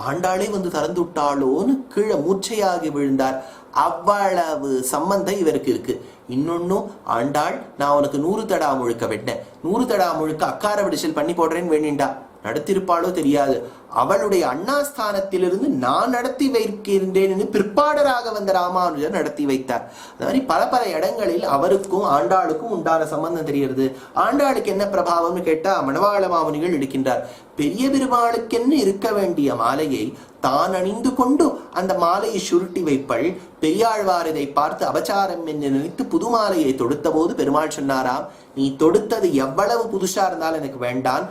ஆண்டாளே வந்து திறந்து விட்டாளோன்னு கீழே மூச்சையாகி விழுந்தார். அவ்வளவு சம்பந்தம் இவருக்கு இருக்கு. இன்னொன்னும், ஆண்டாள் நான் உனக்கு 100 தடா முழுக்க வெட்டினேன், 100 தடா முழுக்க அக்கார விடிச்சல் பண்ணி போடுறேன்னு வேண்டிண்டா. நடத்திருப்பாளோ தெரியாது. அவளுடைய அண்ணாஸ்தானத்திலிருந்து நான் நடத்தி வைக்கின்றேன் பிற்பாடராக வந்த ராமானுஜர் நடத்தி வைத்தார். அது மாதிரி பல இடங்களில் அவருக்கும் ஆண்டாளுக்கும் உண்டான சம்பந்தம் தெரிகிறது. ஆண்டாளுக்கு என்ன பிரபாவம்னு கேட்டா மணவாள மாமுனிகள் எடுக்கின்றார். பெரிய பெருமாளுக்கென்னு இருக்க வேண்டிய மாலையை தான் அணிந்து கொண்டு அந்த மாலையை சுருட்டி வைப்பள். பெரியாழ்வார் இதை பார்த்து அபச்சாரம் என்று நினைத்து புது மாலையை தொடுத்த போது பெருமாள் சொன்னாராம், நீ தொடுத்தது எவ்வளவு புதுசா இருந்தாலும் எனக்கு வேண்டான்,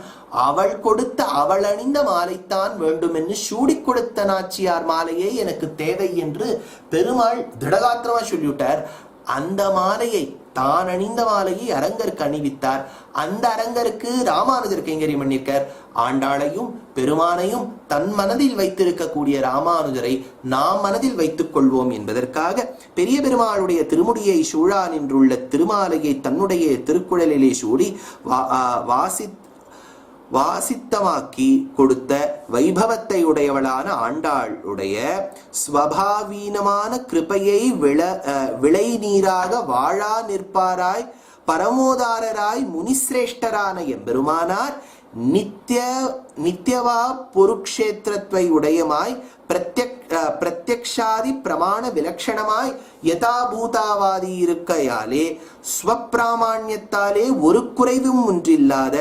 அவள் கொடுத்த அவள் அணிந்த மாலைத்தான் வேண்டும் என்று சூடி கொடுத்த நாச்சியார் மாலையே எனக்கு தேவை என்று பெருமாள் திடகாத்திரமா சொல்லிவிட்டார். அந்த மாலையை தான் அணிந்த மாலையை அரங்கருக்கு அணிவித்தார். அந்த அரங்கருக்கு ராமானுஜர் கைங்கரியம் பண்ணியிருக்கார். ஆண்டாளையும் பெருமானையும் தன் மனதில் வைத்திருக்கக்கூடிய ராமானுஜரை நாம் மனதில் வைத்துக் கொள்வோம் என்பதற்காக பெரிய பெருமாளுடைய திருமுடியை சூழா நின்றுள்ள திருமாலையை தன்னுடைய திருக்குழலிலே சூடி வாசித்தமாக்கி கொடுத்த வைபவத்தை உடையவளான ஆண்டாளுடைய ஸ்வபாவீனமான கிருபையை விளை நீராக வாழா நிற்பாராய் பரமோதாரராய் முனிசிரேஷ்டரான எம்பெருமானார் நித்யவா பொருக்ஷேத்திரத்வை உடையமாய் பிரத்யக்ஷாதி பிரமாண விலட்சணமாய் யதாபூதாவாதி இருக்கையாலே ஸ்வப்பிராமாண்யத்தாலே ஒரு குறைவும் ஒன்றில்லாத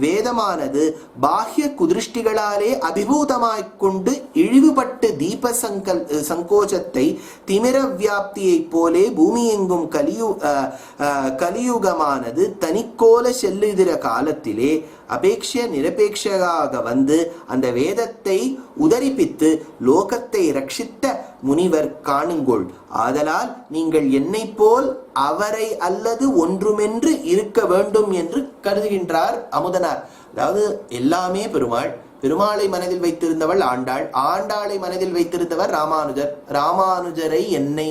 வேதமானது பாஹ்ய குதிருஷ்டிகளாலே அபிபூதமாய்க்கொண்டு இழிவுபட்டு தீப சங்கோச்சத்தை திமிர வியாப்தியை போலே பூமி எங்கும் கலியுகமானது தனிக்கோல செல்லுகிற காலத்திலே அபேட்ச நிரபேட்சமாக வந்து அந்த வேதத்தை உதரிப்பித்து லோகத்தை ரட்சித்த முனிவர் காணுங்கோள். ஆதலால் நீங்கள் என்னை போல் அவரை அல்லது ஒன்றுமென்று இருக்க வேண்டும் என்று கருதுகின்றார் அமுதனார். அதாவது எல்லாமே பெருமாள், பெருமாளை மனதில் வைத்திருந்தவள் ஆண்டாள், ஆண்டாளை மனதில் வைத்திருந்தவர் ராமானுஜர், ராமானுஜரை என்னை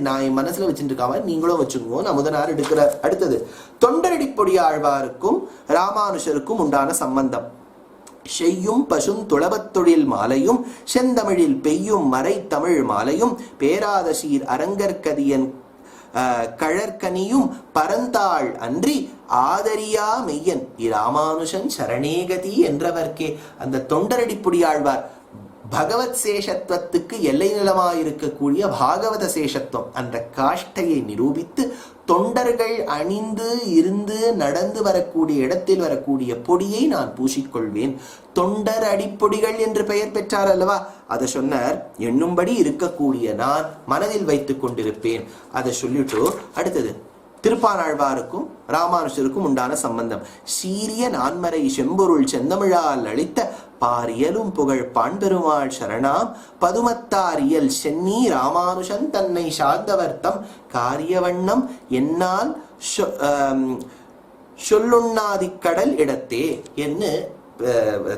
நான் மனசுல வச்சுட்டு இருக்காம நீங்களும் வச்சுக்கோங்க அமுதனார் எடுக்கிறார். அடுத்தது தொண்டரடிப்பொடி ஆழ்வாருக்கும் ராமானுஜருக்கும் உண்டான சம்பந்தம். செய்யும் பசும் துளபத் தொழில் மாலையும் செந்தமிழில் பெய்யும் மறை தமிழ் மாலையும் பேராத சீர் அரங்கற்கதியன் கழற்கனியும் பரந்தாள் அன்றி ஆதரியா மெய்யன் இராமானுஷன் சரணேகதி என்றவர்க்கே. அந்த தொண்டரடிப்புடி ஆழ்வார் பகவத் சேஷத்துவத்துக்கு எல்லை நிலமாயிருக்கக்கூடிய பாகவத சேஷத்துவம் அந்த காஷ்டையை நிரூபித்து தொண்டர்கள் அணிந்து இருந்து நடந்து வரக்கூடிய இடத்தில் வரக்கூடிய பொடியை நான் பூசிக்கொள்வேன். தொண்டர் அடிப்பொடிகள் என்று பெயர் பெற்றார் அல்லவா, அதை சொன்னார். எண்ணும்படி இருக்கக்கூடிய நான் மனதில் வைத்துக் கொண்டிருப்பேன். அதை சொல்லிட்டு அடுத்தது திருப்பானாழ்வாருக்கும் ராமானுஷருக்கும் உண்டான சம்பந்தம். சீரிய நான்மறை செம்பொருள் செந்தமிழால் அளித்த பாரியலும் புகழ் பாண்பெருமாள் சரணாம் பதுமத்தாரியல் சென்னி ராமானுஷன் தன்னை சார்ந்தவர்த்தம் காரியவண்ணம் என்னால் சொல்லுண்ணாதிக்கடல் இடத்தே என்று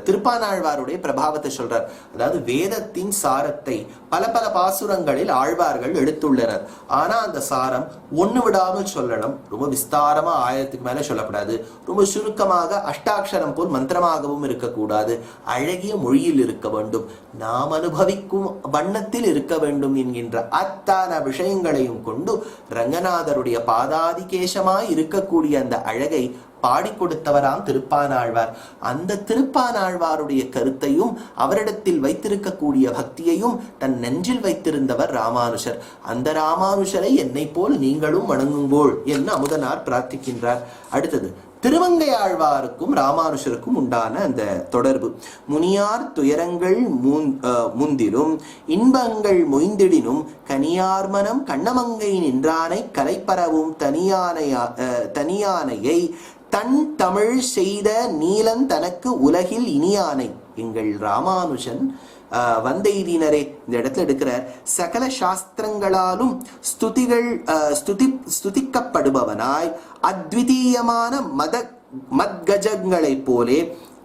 திருப்பானாழ்வாருடைய பிரபாவத்தை சொல்றார். அதாவது வேதத்தின் சாரத்தை பல பல பாசுரங்களில் ஆழ்வார்கள் எடுத்துள்ளனர். ஆனா அந்த சாரம் ஒண்ணு விடாமல் சொல்லணும். ரொம்ப விஸ்தாரமா 1000க்கு மேல சொல்லக்கூடாது. ரொம்ப சுருக்கமாக அஷ்டாட்சரம் போல் மந்திரமாகவும் இருக்கக்கூடாது. அழகிய மொழியில் இருக்க வேண்டும். நாம் அனுபவிக்கும் வண்ணத்தில் இருக்க வேண்டும் என்கின்ற அத்தனை விஷயங்களையும் கொண்டு ரங்கநாதருடைய பாதாதிகேசமாய் இருக்கக்கூடிய அந்த அழகை பாடி கொடுத்தவராம் திருப்பானாழ்வார். அந்த திருப்பானாழ்வாருடைய கருத்தையும் அவரிடத்தில் வைத்திருக்கக்கூடிய பக்தியையும் தன் நெஞ்சில் வைத்திருந்தவர் ராமானுஷர். அந்த ராமானுஷரை என்னை போல் நீங்களும் வணங்குங்கோள் என்று அமுதனார் பிரார்த்திக்கின்றார். அடுத்தது திருமங்கையாழ்வாருக்கும் ராமானுஷருக்கும் உண்டான அந்த தொடர்பு. முனியார் துயரங்கள் முந்திலும் இன்பங்கள் மொய்ந்திடினும் கனியார்மனம் கண்ணமங்கை நின்றானை கலைப்பரவும் தனியானையை தன் தமிழ் செய்த நீலன் தனக்கு உலகில் இனியானை. எங்கள் ராமானுஷன் வந்தெய்தினரே இந்த இடத்துல எடுக்கிறார். சகல சாஸ்திரங்களாலும் ஸ்துதிக்கப்படுபவனாய் அத்விதீயமான மத்கஜங்களைப் போலே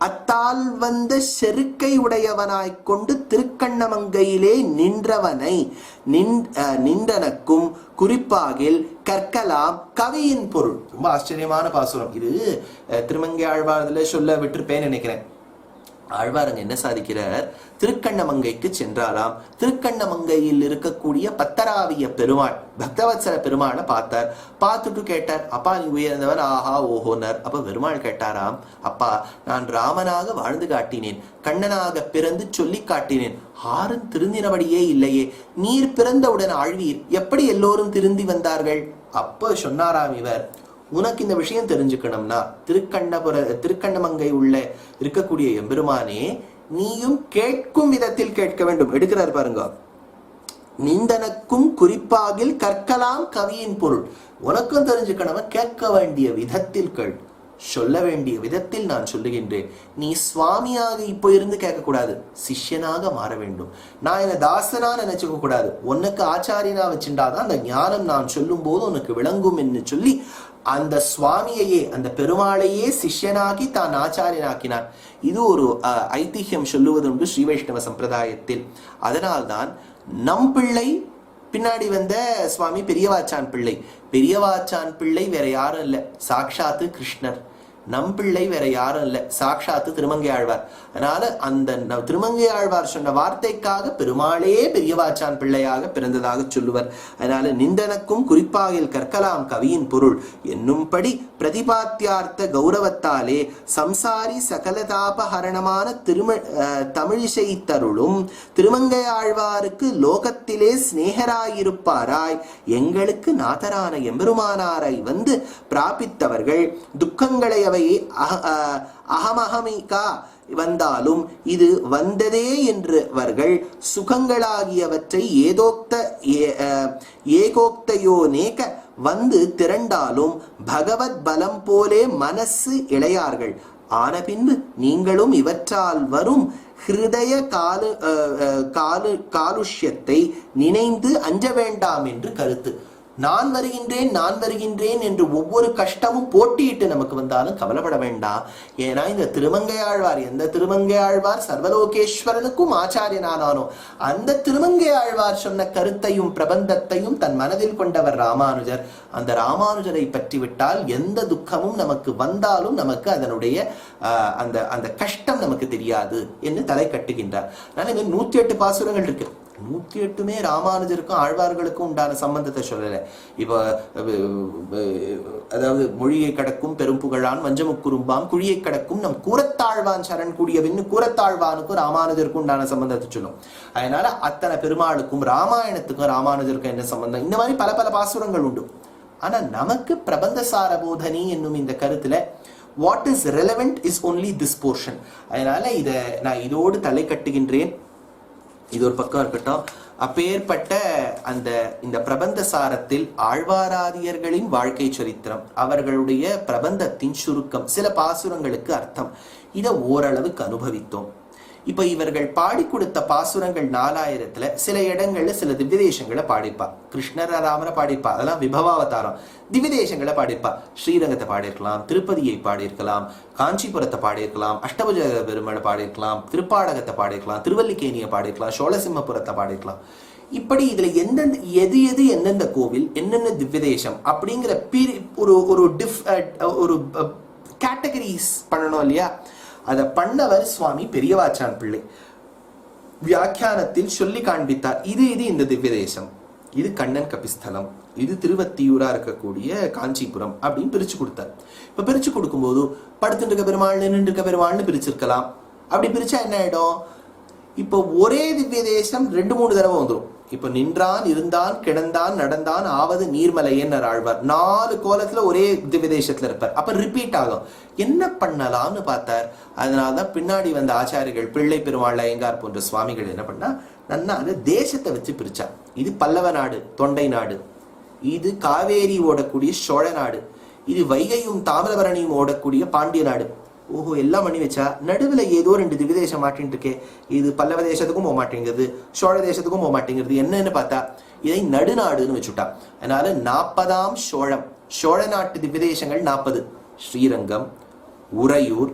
அத்தால் வந்த செருக்கை உடையவனாய் கொண்டு திருக்கண்ணமங்கையிலே நின்றவனை நின்றனக்கும் குறிப்பாகில் கற்கலாம் கவியின் பொருள். ரொம்ப ஆச்சரியமான பாசுரம் இது. திருமங்கை ஆழ்வார்ல சொல்ல விட்டுருப்பேன்னு நினைக்கிறேன். ஆழ்வாரங்க என்ன சாதிக்கிறார்? திருக்கண்ணமங்கைக்கு சென்றாராம். திருக்கண்ணமங்கையில் இருக்கக்கூடிய பத்தராவிய பெருமாள் பக்தவத்சல பெருமாளை பார்த்தார். பார்த்துட்டு கேட்டார், அப்பா நீ உயர்ந்தவன் ஆஹா ஓஹோனர். அப்ப பெருமாள் கேட்டாராம், அப்பா நான் ராமனாக வாழ்ந்து காட்டினேன், கண்ணனாக பிறந்து சொல்லி காட்டினேன், ஆறும் திருந்தினபடியே இல்லையே, நீர் பிறந்தவுடன் ஆழ்வீர், எப்படி எல்லோரும் திருந்தி வந்தார்கள்? அப்ப சொன்னாராம் இவர், உனக்கு இந்த விஷயம் தெரிஞ்சுக்கணும்னா திருக்கண்ணமங்கை உள்ள இருக்கக்கூடிய எம்பெருமானே நீயும் கேட்கும் விதத்தில் கேட்க வேண்டும். எடுக்கிறார் பாருங்க. நிந்தனக்கும் குறிப்பாகில் கற்கலாம் கவியின் பொருள். உனக்கும் தெரிஞ்சுக்கணும், கேட்க வேண்டிய விதத்தில் கேள், சொல்ல வேண்டிய விதத்தில் நான் சொல்லுகின்றேன். நீ சுவாமியாக இப்போ இருந்து கேட்கக்கூடாது, சிஷ்யனாக மாற வேண்டும். நான் என்ன தாசனா நினைச்சுக்க கூடாது, உனக்கு ஆச்சாரியனா வச்சுட்டாதான் அந்த ஞானம் நான் சொல்லும் போது உனக்கு விளங்கும் என்று சொல்லி அந்த சுவாமியையே அந்த பெருமாளையே சிஷ்யனாகி தான் ஆச்சாரியனாக்கினார். இது ஒரு ஐதிஹ்யம் சொல்லுவதுண்டு ஸ்ரீ வைஷ்ணவ சம்பிரதாயத்தில். அதனால்தான் நம் பிள்ளை பின்னாடி வந்த சுவாமி பெரியவாச்சான் பிள்ளை. பெரியவாச்சான் பிள்ளை வேற யாரும் இல்லை, சாக்ஷாத்து கிருஷ்ணர். நம் பிள்ளை வேற யாரும் இல்லை, சாக்ஷாத்து திருமங்கை ஆழ்வார். அதனால அந்த திருமங்கை ஆழ்வார் சொன்ன வார்த்தைக்காக பெருமாளே பெரியவாச்சான் பிள்ளையாக பிறந்ததாக சொல்லுவர். அதனால நிந்தனக்கும் குறிப்பாக கற்கலாம் கவியின் பொருள் என்னும்படி பிரதிபாத்தியார்த்த கௌரவத்தாலே சம்சாரி சகலதாபஹரணமான தமிழிசை தருளும் திருமங்கை ஆழ்வாருக்கு லோகத்திலே சிநேகராயிருப்பாராய் எங்களுக்கு நாதரான எம்பெருமானாரை வந்து பிராபித்தவர்கள் துக்கங்களை அவை அகமகமிகா வந்தாலும் இது வந்ததே என்றவர்கள் சுகங்களாகியவற்றை ஏகோக்தையோனேக வந்து திரண்டாலும் பகவத் பலம் போலே மனசு இளையார்கள். ஆன பின்பு நீங்களும் இவற்றால் வரும் ஹிருதய காலுஷ்யத்தை நினைந்து அஞ்ச வேண்டாம் என்று கருத்து. நான் வருகின்றேன் நான் வருகின்றேன் என்று ஒவ்வொரு கஷ்டமும் போட்டியிட்டு நமக்கு வந்தாலும் கவலைப்பட வேண்டாம். ஏன்னா இந்த திருமங்கையாழ்வார், எந்த திருமங்கையாழ்வார் சர்வலோகேஸ்வரனுக்கும் ஆச்சாரியனானானோ அந்த திருமங்கையாழ்வார் சொன்ன கருத்தையும் பிரபந்தத்தையும் தன் மனதில் கொண்டவர் ராமானுஜர். அந்த ராமானுஜரை பற்றி விட்டால் எந்த துக்கமும் நமக்கு வந்தாலும் நமக்கு அதனுடைய அந்த அந்த கஷ்டம் நமக்கு தெரியாது என்று தலை கட்டுகின்றார். அதனால 108 பாசுரங்கள் இருக்கு. 108மே ராமானுஜருக்கும் ஆழ்வார்களுக்கும் உண்டான சம்பந்தத்தை சொல்லல. இப்ப அதாவது மொழியை கடக்கும் பெரும் புகழான் வஞ்சமுக்குறும்பாம் குழியை கடக்கும் நம் கூரத்தாழ்வான் சரண் கூடியவின்னு கூரத்தாழ்வானுக்கும் ராமானுஜருக்கும் உண்டான சம்பந்தத்தை சொல்லும். அதனால அத்தனை பெருமாளுக்கும் ராமாயணத்துக்கும் ராமானுஜருக்கும் என்ன சம்பந்தம், இந்த மாதிரி பல பல பாசுரங்கள் உண்டு. ஆனா நமக்கு பிரபந்த சாரபோதனி என்னும் இந்த கருத்துல what is relevant is only this portion. அதனால இதை நான் இதோடு தலை கட்டுகின்றேன். இது ஒரு பக்கம் இருக்கட்டும். அப்பேற்பட்ட இந்த பிரபந்த சாரத்தில் ஆழ்வாராதியர்களின் வாழ்க்கை சரித்திரம், அவர்களுடைய பிரபந்தத்தின் சுருக்கம், சில பாசுரங்களுக்கு அர்த்தம், இதை ஓரளவுக்கு அனுபவித்தோம். இப்ப இவர்கள் பாடி கொடுத்த பாசுரங்கள் 4000த்துல சில இடங்கள்ல சில திவ்யதேசங்களை பாடிப்பா. கிருஷ்ணர ராமரை பாடிப்பா, அதெல்லாம் விபவாவதாரம். திவ்யதேசங்களை பாடிப்பா. ஸ்ரீரங்கத்தை பாடியிருக்கலாம், திருப்பதியை பாடியிருக்கலாம், காஞ்சிபுரத்தை பாடியிருக்கலாம், அஷ்டபுஜ பெருமாளை பாடியிருக்கலாம், திருப்பாடகத்தை பாடியிருக்கலாம், திருவல்லிக்கேணியை பாடியிருக்கலாம், சோழசிம்மபுரத்தை பாடியிருக்கலாம். இப்படி இதுல எது எந்தெந்த கோவில் என்னென்ன திவ்யதேசம் அப்படிங்கிற ஒரு கேட்டகரிஸ் பண்ணணும் இல்லையா? அதை பண்ணவர் சுவாமி பெரியவாச்சான் பிள்ளை வியாக்கியானத்தில் சொல்லி காண்பித்தார். இது இந்த திவ்ய தேசம், இது கண்ணன் கபிஸ்தலம், இது திருவத்தியூரா இருக்கக்கூடிய காஞ்சிபுரம் அப்படின்னு பிரிச்சு கொடுத்தார். இப்ப பிரிச்சு கொடுக்கும்போது படுத்துட்டு இருக்க பெருமாள் நின்று இருக்க பெருமாள்னு பிரிச்சிருக்கலாம். அப்படி பிரிச்சா என்ன ஆயிடும்? இப்போ ஒரே திவ்ய தேசம் 2-3 தடவை வந்துடும். இப்ப நின்றான், இருந்தான், கிடந்தான், நடந்தான், ஆவது நீர்மலையன் ஆழ்வார் 4 கோலத்துல ஒரே திவ்ய தேசத்துல இருப்பார். அப்ப ரிப்பீட் ஆகும். என்ன பண்ணலாம்னு பார்த்தார். அதனாலதான் பின்னாடி வந்த ஆச்சாரிகள் பிள்ளை பெருமாள் ஐயங்கார் போன்ற சுவாமிகள் என்ன பண்ணா, நன்னாக தேசத்தை வச்சு பிரிச்சா. இது பல்லவ நாடு, தொண்டை நாடு. இது காவேரி ஓடக்கூடிய சோழ நாடு. இது வைகையும் தாமிரபரணியும் ஓடக்கூடிய பாண்டிய நாடு. ஓஹோ, எல்லாம் பண்ணி வச்சா நடுவில் ஏதோ 2 திவ்ய தேசம் மாட்டின்னு இருக்கே. இது பல்லவ தேசத்துக்கும் போக மாட்டேங்கிறது, சோழ தேசத்துக்கும் போக மாட்டேங்கிறது. என்னன்னு பார்த்தா இதை நடுநாடுன்னு வச்சுட்டா. அதனால 40ஆம் சோழம், சோழ நாட்டு திவ்ய தேசங்கள் 40. ஸ்ரீரங்கம், உறையூர்,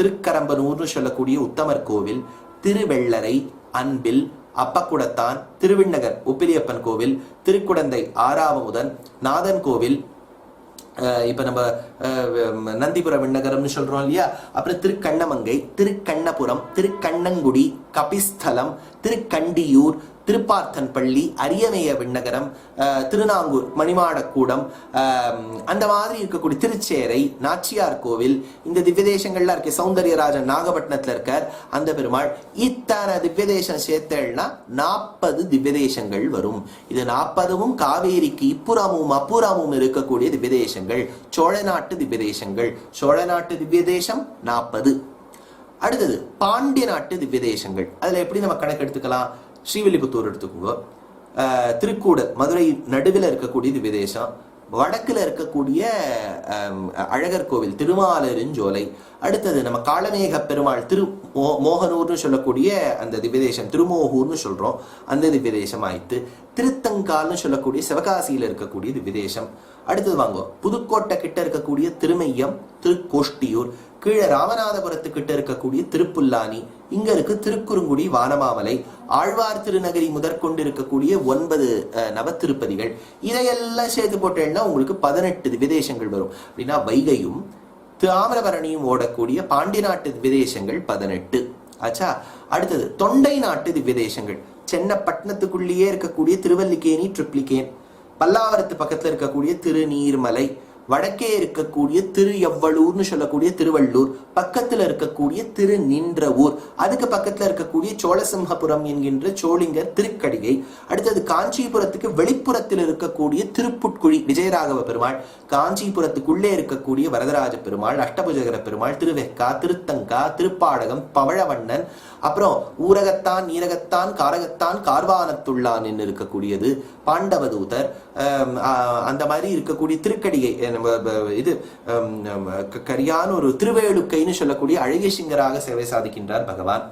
திருக்கரம்பனூர்னு சொல்லக்கூடிய உத்தமர் கோவில், திருவெள்ளரை, அன்பில், அப்பக்குடத்தான், திருவிண்ணகர் உப்பிலியப்பன் கோவில், திருக்குடந்தை ஆறாவமுதன், நாதன் கோவில், இப்ப நம்ம நந்திபுர விண்ணகரம்னு சொல்றோம் இல்லையா. அப்புறம் திருக்கண்ணமங்கை, திருக்கண்ணபுரம், திருக்கண்ணங்குடி, கபிஸ்தலம், திருக்கண்டியூர், திருப்பார்த்தன் பள்ளி, அரியமேய விண்ணகரம், திருநாங்கூர், மணிமாடக்கூடம், அந்த மாதிரி இருக்கக்கூடிய திருச்சேரை, நாச்சியார் கோவில், இந்த திவ்யதேசங்கள்லாம் இருக்கு. சௌந்தர்யராஜன் நாகப்பட்டினத்துல இருக்கார், அந்த பெருமாள். இத்தனை திவ்யதேசம் சேர்த்தேன்னா 40 திவ்யதேசங்கள் வரும். இது 40வும் காவேரிக்கு இப்புறமும் அப்புறமும் இருக்கக்கூடிய திவ்யதேசங்கள், சோழ நாட்டு திவ்யதேசங்கள். சோழ நாட்டு திவ்யதேசம் 40. அடுத்தது பாண்டிய நாட்டு திவ்யதேசங்கள். அதுல எப்படி நம்ம கணக்கு எடுத்துக்கலாம்? ஸ்ரீவில்லிபுத்தூர் எடுத்துக்கோங்க, திருக்கூட மதுரை நடுவில் இருக்கக்கூடிய திவ்யதேசம், வடக்குல இருக்கக்கூடிய அழகர் கோவில் திருமாலருஞ்சோலை. அடுத்தது நம்ம காளமேக பெருமாள் மோகனூர்னு சொல்லக்கூடிய அந்த திவ்யதேசம், திருமோகூர்னு சொல்றோம், அந்த திவ்யதேசம் ஆயிட்டு. திருத்தங்கால்னு சொல்லக்கூடிய சிவகாசியில இருக்கக்கூடிய திவ்யதேசம். அடுத்தது வாங்க, புதுக்கோட்டை கிட்ட இருக்கக்கூடிய திருமையம், திருக்கோஷ்டியூர், கீழே ராமநாதபுரத்துக்கிட்ட இருக்கக்கூடிய திருப்புல்லானி, இங்க இருக்கு திருக்குறுங்குடி, வானமாமலை, ஆழ்வார் திருநகரி முதற்கொண்டு இருக்கக்கூடிய 9 நவத்திருப்பதிகள். இதையெல்லாம் சேர்த்து போட்டேன்னா உங்களுக்கு 18 திவ்யதேசங்கள் வரும். அப்படின்னா வைகையும் தாமிரபரணியும் ஓடக்கூடிய பாண்டி நாட்டு திவ்யதேசங்கள் 18 ஆச்சா. அடுத்தது தொண்டை நாட்டு திவ்யதேசங்கள். சென்னப்பட்டினத்துக்குள்ளேயே இருக்கக்கூடிய திருவல்லிக்கேணி, ட்ரிப்ளிகேன், பல்லாவரத்து பக்கத்துல இருக்கக்கூடிய திருநீர்மலை, வடக்கே இருக்கக்கூடிய திரு எவ்வளூர்னு சொல்லக்கூடிய திருவள்ளூர், பக்கத்துல இருக்கக்கூடிய திரு நின்ற ஊர், அதுக்கு பக்கத்துல இருக்கக்கூடிய சோழசிம்மபுரம் என்கின்ற சோழிங்கர் திருக்கடிகை. அடுத்தது காஞ்சிபுரத்துக்கு வெளிப்புறத்தில் இருக்கக்கூடிய திருப்புட்குழி விஜயராகவ பெருமாள், காஞ்சிபுரத்துக்குள்ளே இருக்கக்கூடிய வரதராஜ பெருமாள், அஷ்டபுஜகர பெருமாள், திருவெக்கா, திருத்தங்கா, திருப்பாடகம், பவழவண்ணன், அப்புறம் ஊரகத்தான், நீரகத்தான், காரகத்தான், கார்வானத்துள்ளான் என்று இருக்கக்கூடியது, பாண்டவதூதர், அந்த மாதிரி இருக்கக்கூடிய திருக்கடிகை, இது கரியான ஒரு திருவேளுக்கைன்னு சொல்லக்கூடிய அழகிய சிங்கராக சேவை சாதிக்கின்றார் பகவான்.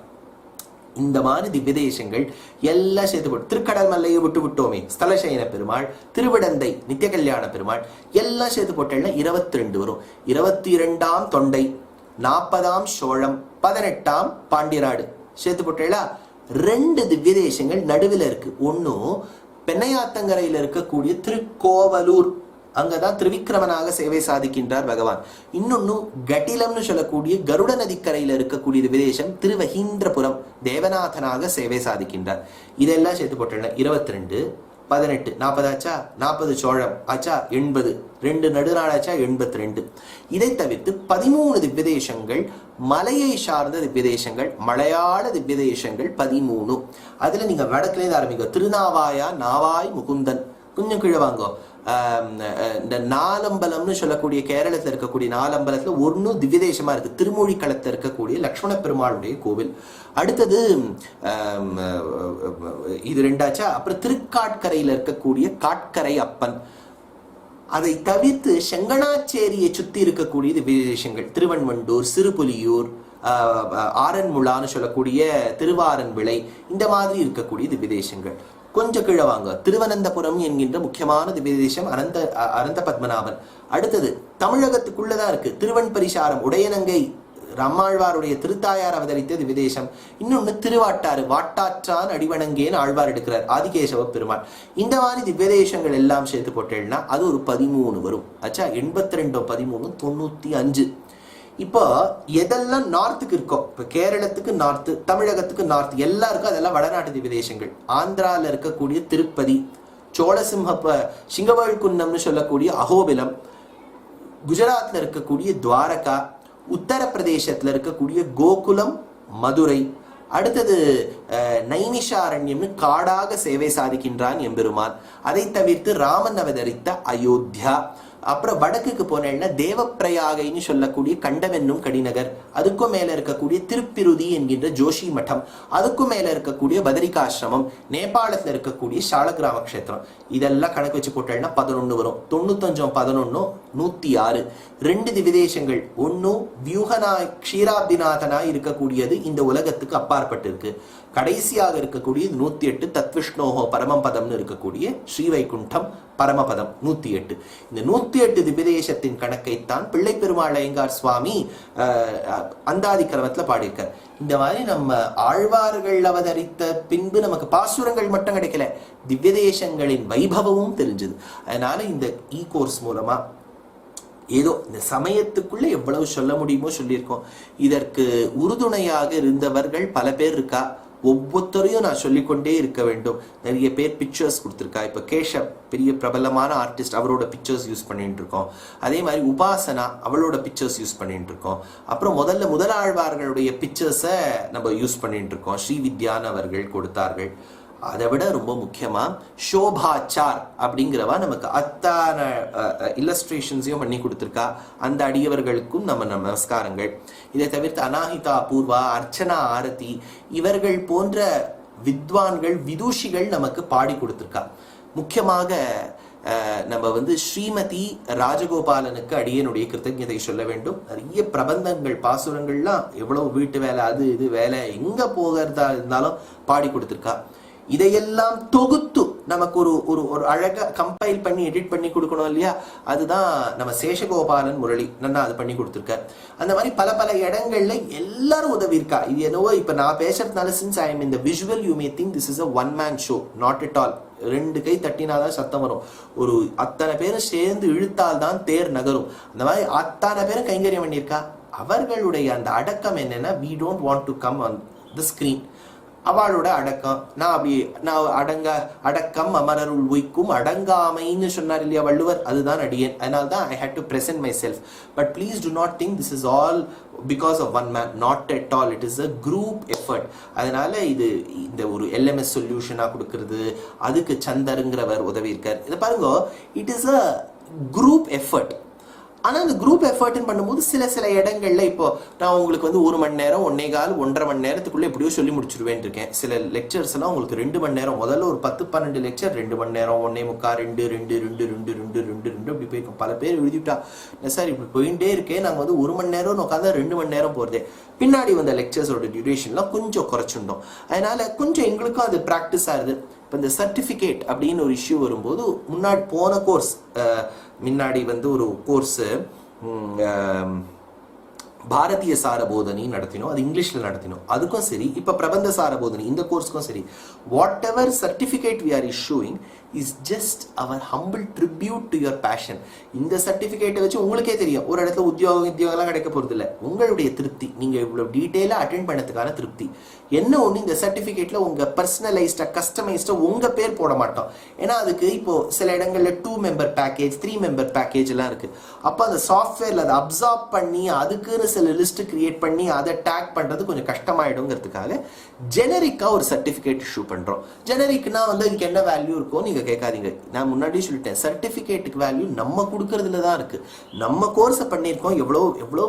இந்த மாதிரி திவ்ய தேசங்கள் எல்லாம் சேர்த்து போட்டு திருக்கடல் மல்லையை விட்டு விட்டோமே, ஸ்தலசயன பெருமாள், திருவிடந்தை நித்திய கல்யாண பெருமாள் எல்லாம் சேர்த்து போட்டேன்னா 22 வரும். 22ஆம் தொண்டை, 40ஆம் சோழம், 18ஆம் பாண்டியநாடு சேர்த்து போட்டேளா 2 திவ்ய தேசங்கள் நடுவில் இருக்கு. ஒன்னும் பெண்ணையாத்தங்கரையில் இருக்கக்கூடிய திருக்கோவலூர், அங்கதான் திருவிக்கிரமனாக சேவை சாதிக்கின்றார் பகவான். இன்னொன்னு கட்டிலம்னு சொல்லக்கூடிய கருட நதிக்கரையில இருக்கக்கூடிய விதேசம் திருவஹீந்திரபுரம், தேவநாதனாக சேவை சாதிக்கின்றார். இதெல்லாம் சேர்த்து போட்டேன் 22, 18, 40 ஆச்சா, 40 சோழம் ஆச்சா 80, 2 நடுநாளாச்சா 82. இதை தவிர்த்து 13 திவ்யதேசங்கள் மலையை சார்ந்த திவ்யதேசங்கள், மலையாள திவ்யதேசங்கள் 13. அதுல நீங்க வடக்குலேருந்து ஆரம்பிங்க. திருநாவாயா, நாவாய் முகுந்தன், கொஞ்சம் கீழே வாங்கோ. இந்த நாலம்பலம்னு சொல்லக்கூடிய கேரளத்தில் இருக்கக்கூடிய நாலம்பலத்துல ஒன்னும் திவ்யதேசமா இருக்கு. திருமொழிக்களத்தில் இருக்கக்கூடிய லக்ஷ்மண பெருமாளுடைய கோவில். அடுத்தது இது 2ஆச்சா. அப்புறம் திருக்காட்கரையில் இருக்கக்கூடிய காட்கரை அப்பன். அதை தவிர்த்து செங்கணாச்சேரியை சுத்தி இருக்கக்கூடிய திவ்யதேசங்கள் திருவன்வண்டூர், சிறுபுலியூர், ஆரன்முளான்னு சொல்லக்கூடிய திருவாரன்விளை, இந்த மாதிரி இருக்கக்கூடிய திவ்யதேசங்கள். கொஞ்சம் கீழே வாங்க. திருவனந்தபுரம் என்கின்ற முக்கியமான திவ்யதேசம் அனந்த பத்மநாபன். அடுத்தது தமிழகத்துக்குள்ளதான் இருக்கு திருவன்பரிசாரம், உடையநங்கை நம்மாழ்வாருடைய திருத்தாயார் அவதரித்த திவ்யதேசம். இன்னொன்னு திருவாட்டாறு, வாட்டாற்றான் அடிவணங்கேன்னு ஆழ்வார் எடுக்கிறார், ஆதிகேசவ பெருமாள். இந்த மாதிரி திவ்யதேசங்கள் எல்லாம் சேர்த்து போட்டேன்னா அது ஒரு 13 வரும். ஆச்சா, 82, 13, 95. இப்போ எதெல்லாம் நார்த்துக்கு இருக்கோ, இப்போ கேரளத்துக்கு நார்த்து, தமிழகத்துக்கு நார்த் எல்லாம் இருக்கோ அதெல்லாம் வடநாட்டு திவ்யதேசங்கள். ஆந்திராவில் இருக்கக்கூடிய திருப்பதி, சோழசிம்ம சிங்கவழ்குன்னம்னு சொல்லக்கூடிய அகோபிலம், குஜராத்ல இருக்கக்கூடிய துவாரகா, உத்தரப்பிரதேசத்துல இருக்கக்கூடிய கோகுலம், மதுரை. அடுத்தது நைமிஷாரண்யம்னு காடாக சேவை சாதிக்கின்றான் எம்பெருமான். அதை தவிர்த்து ராமன் அவதரித்த அயோத்தியா. அப்புறம் வடக்குக்கு போனேன்னா தேவப்பிரயாகைன்னு சொல்லக்கூடிய கண்டம் என்னும் கடிநகர், அதுக்கும் மேல இருக்கக்கூடிய திருப்பிருதி என்கின்ற ஜோஷி மட்டம், அதுக்கும் மேல இருக்கக்கூடிய பதரிகாசிரமம், நேபாளத்துல இருக்கக்கூடிய சாலகிராம கஷேத்திரம். இதெல்லாம் கணக்கு வச்சு போட்டேன்னா 11 வரும். 95, 11, 106. 2 திவ்யதேசங்கள். ஒன்னும் வியூகனாய் க்ஷீராப்திநாதனாய் இருக்கக்கூடியது இந்த உலகத்துக்கு அப்பாற்பட்டு இருக்கு. கடைசியாக இருக்கக்கூடிய 108 தத்விஷ்ணோஹோ பரமபதம்னு இருக்கக்கூடிய ஸ்ரீவைகுண்டம் பரமபதம் 108. இந்த 108 திவ்யதேசத்தின் கணக்கைத்தான் பிள்ளை பெருமாள் ஐயங்கார் சுவாமி அந்தாதி கிரமத்துல பாடியிருக்கார். இந்த மாதிரி நம்ம ஆழ்வார்கள் அவதரித்த பின்பு நமக்கு பாசுரங்கள் மட்டும் கிடைக்கல, திவ்யதேசங்களின் வைபவமும் தெரிஞ்சது. அதனால இந்த கோர்ஸ் மூலமா ஏதோ இந்த சமயத்துக்குள்ள எவ்வளவு சொல்ல முடியுமோ சொல்லியிருக்கோம். இதற்கு உறுதுணையாக இருந்தவர்கள் பல பேர் இருக்கா. ஒவ்வொருத்தரையும் நான் சொல்லிக்கொண்டே இருக்க வேண்டும். நிறைய பேர் பிக்சர்ஸ் கொடுத்துருக்கா. இப்போ கேஷவ் பெரிய பிரபலமான ஆர்டிஸ்ட், அவரோட பிக்சர்ஸ் யூஸ் பண்ணிட்டு இருக்கோம். அதே மாதிரி உபாசனா, அவளோட பிக்சர்ஸ் யூஸ் பண்ணிட்டு இருக்கோம். அப்புறம் முதலாழ்வார்களுடைய பிக்சர்ஸை நம்ம யூஸ் பண்ணிட்டு இருக்கோம். ஸ்ரீவித்யான் அவர்கள் கொடுத்தார்கள். அதை விட ரொம்ப முக்கியமா ஷோபாச்சார் அப்படிங்கிறவா நமக்கு அத்தான இல்லஸ்ட்ரேஷன்ஸையும் பண்ணி கொடுத்துருக்கா. அந்த அடியவர்களுக்கும் நம்ம நமஸ்காரங்கள். இதை தவிர்த்து அனாஹிதா பூர்வா, அர்ச்சனா ஆரதி, இவர்கள் போன்ற வித்வான்கள், விதூஷிகள் நமக்கு பாடி கொடுத்துருக்கா. முக்கியமாக நம்ம ஸ்ரீமதி ராஜகோபாலனுக்கு அடியனுடைய கிருத்தஜதை சொல்ல வேண்டும். நிறைய பிரபந்தங்கள், பாசுரங்கள்லாம் எவ்வளவு வீட்டு வேலை, அது இது வேலை எங்க போகிறதா இருந்தாலும் பாடி கொடுத்துருக்கா. இதையெல்லாம் தொகுத்து நமக்கு ஒரு அழகா கம்பைல் பண்ணி எடிட் பண்ணி கொடுக்கணும் இல்லையா, அதுதான் நம்ம சேஷகோபாலன் முரளி நல்லா அது பண்ணி கொடுத்துருக்கார். அந்த மாதிரி பல இடங்கள்ல எல்லாரும் உதவி இருக்கா. இது என்னவோ இப்ப நான் பேசுறதுனால, since I am in the visual, you may think this is a one man show. Not at all. 2 கை தட்டினாதான் சத்தம் வரும். ஒரு அத்தனை பேரும் சேர்ந்து இழுத்தால் தான் தேர் நகரும். அந்த மாதிரி அத்தனை பேரும் கைங்கரியம் பண்ணியிருக்கா. அவர்களுடைய அந்த அடக்கம் என்னன்னா, we don't want to come on the screen. அவளோட அடக்கம், அடக்கம் அமரருள் உய்க்கும் அடங்காமைன்னு சொன்னார் இல்லையா வள்ளுவர், அதுதான் அடியேன். அதனால தான் I had to present myself. But please do not think this is all because of one man. Not at all. It is a group effort. அதனால இந்த ஒரு LMS சொல்யூஷனா கொடுக்கறது, அதுக்கு சந்தருங்கிறவர் உதவி இருக்கார். இதை பாருங்க, it is a group effort. ஆனால் அந்த குரூப் எஃபர்ட்னு பண்ணும்போது சில இடங்கள்ல இப்போ நான் உங்களுக்கு 1 மணி நேரம், 1.25 மணி நேரத்துக்குள்ள எப்படியோ சொல்லி முடிச்சிருவேன் இருக்கேன். சில லெக்சர்ஸ் எல்லாம் உங்களுக்கு 2 மணி நேரம், முதல்ல ஒரு 10-12 லெக்சர் 2 மணி நேரம், 1.25, 2 அப்படி போயிருக்கும். பல பேர் எழுதிவிட்டா சார் இப்படி போயிட்டே இருக்கேன், நாங்கள் வந்து 1 மணி நேரம் உட்காந்து 2 மணி நேரம் போகிறதே. பின்னாடி வந்த லெக்சர்ஸோட டியூரேஷன்லாம் கொஞ்சம் குறைச்சிட்டோம். அதனால கொஞ்சம் எங்களுக்கும் அது ப்ராக்டிஸ் ஆகுது. இப்போ இந்த சர்டிஃபிகேட் அப்படின்னு ஒரு இஷ்யூ வரும்போது முன்னாடி போன கோர்ஸ் முன்னாடி வந்து ஒரு கோர்ஸு பாரதிய சாரபோதனி நடத்தினோம், அது இங்கிலீஷில் நடத்தினோம். அதுக்கும் சரி இப்போ பிரபந்த சாரபோதனி இந்த கோர்ஸுக்கும் சரி, whatever certificate we are issuing is just our humble tribute to your passion. இந்த சர்டிஃபிகேட்டை வச்சு உங்களுக்கே தெரியும் ஒரு இடத்துல உத்தியோகம்லாம் கிடைக்க போகிறது இல்லை. உங்களுடைய திருப்தி, நீங்கள் இவ்வளோ டீட்டெயிலாக அட்டென்ட் பண்ணதுக்கான திருப்தி என்ன ஒன்று. இந்த சர்டிஃபிகேட்டில் உங்கள் பர்சனலைஸ்டாக கஸ்டமைஸ்டாக உங்கள் பேர் போட மாட்டோம். ஏன்னா அதுக்கு இப்போது சில இடங்களில் 2 மெம்பர் பேக்கேஜ் 3 மெம்பர் பேக்கேஜ் எல்லாம் இருக்குது. அப்போ அந்த சாஃப்ட்வேரில் அதை அப்சார்ப் பண்ணி அதுக்குன்னு சில லிஸ்ட் கிரியேட் பண்ணி அதை டேக் பண்ணுறது கொஞ்சம் கஷ்டமாயிடுங்கிறதுக்காக ஜெனரிக்காக ஒரு சர்டிஃபிகேட் இஷ்யூ பண்ணுறோம். ஜெனரிக்னா வந்து அதுக்கு என்ன வேல்யூ இருக்கும் நீங்கள் கேட்காதீங்க. நான் முன்னாடி சொல்லிட்டேன், சர்டிஃபிகேட்டுக்கு வேல்யூ நம்ம கொடுக்கறதுல தான் இருக்குது. நம்ம கோர்ஸை பண்ணியிருக்கோம். எவ்வளோ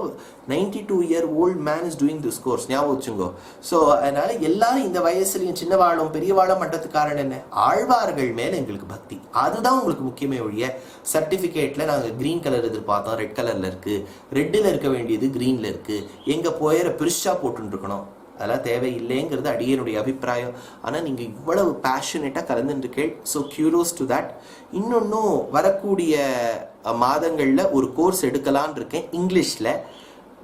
92-year-old man is doing this course, ஞாபகம் வச்சுங்கோ. ஸோ அதனால எல்லாரும் இந்த வயசுலையும் சின்ன வாழும் பெரிய வாழ மட்டத்துக்கு காரணம் என்ன, ஆழ்வார்கள் மேலே எங்களுக்கு பக்தி. அதுதான் உங்களுக்கு முக்கியமே ஒழிய சர்டிஃபிகேட்டில் நாங்கள் க்ரீன் கலர் எதிர்பார்த்தோம், ரெட் கலரில் இருக்குது, ரெட்டில் இருக்க வேண்டியது க்ரீனில் இருக்குது, எங்கள் போயிற பெருசாக போட்டுருக்கணும், அதெல்லாம் தேவையில்லைங்கிறது அடியனுடைய அபிப்பிராயம். ஆனால் நீங்கள் இவ்வளவு பேஷனேட்டாக கலந்துருக்கேள். So kudos to that. இன்னொன்றும் வரக்கூடிய மாதங்களில் ஒரு கோர்ஸ் எடுக்கலான் இருக்கேன் இங்கிலீஷில்.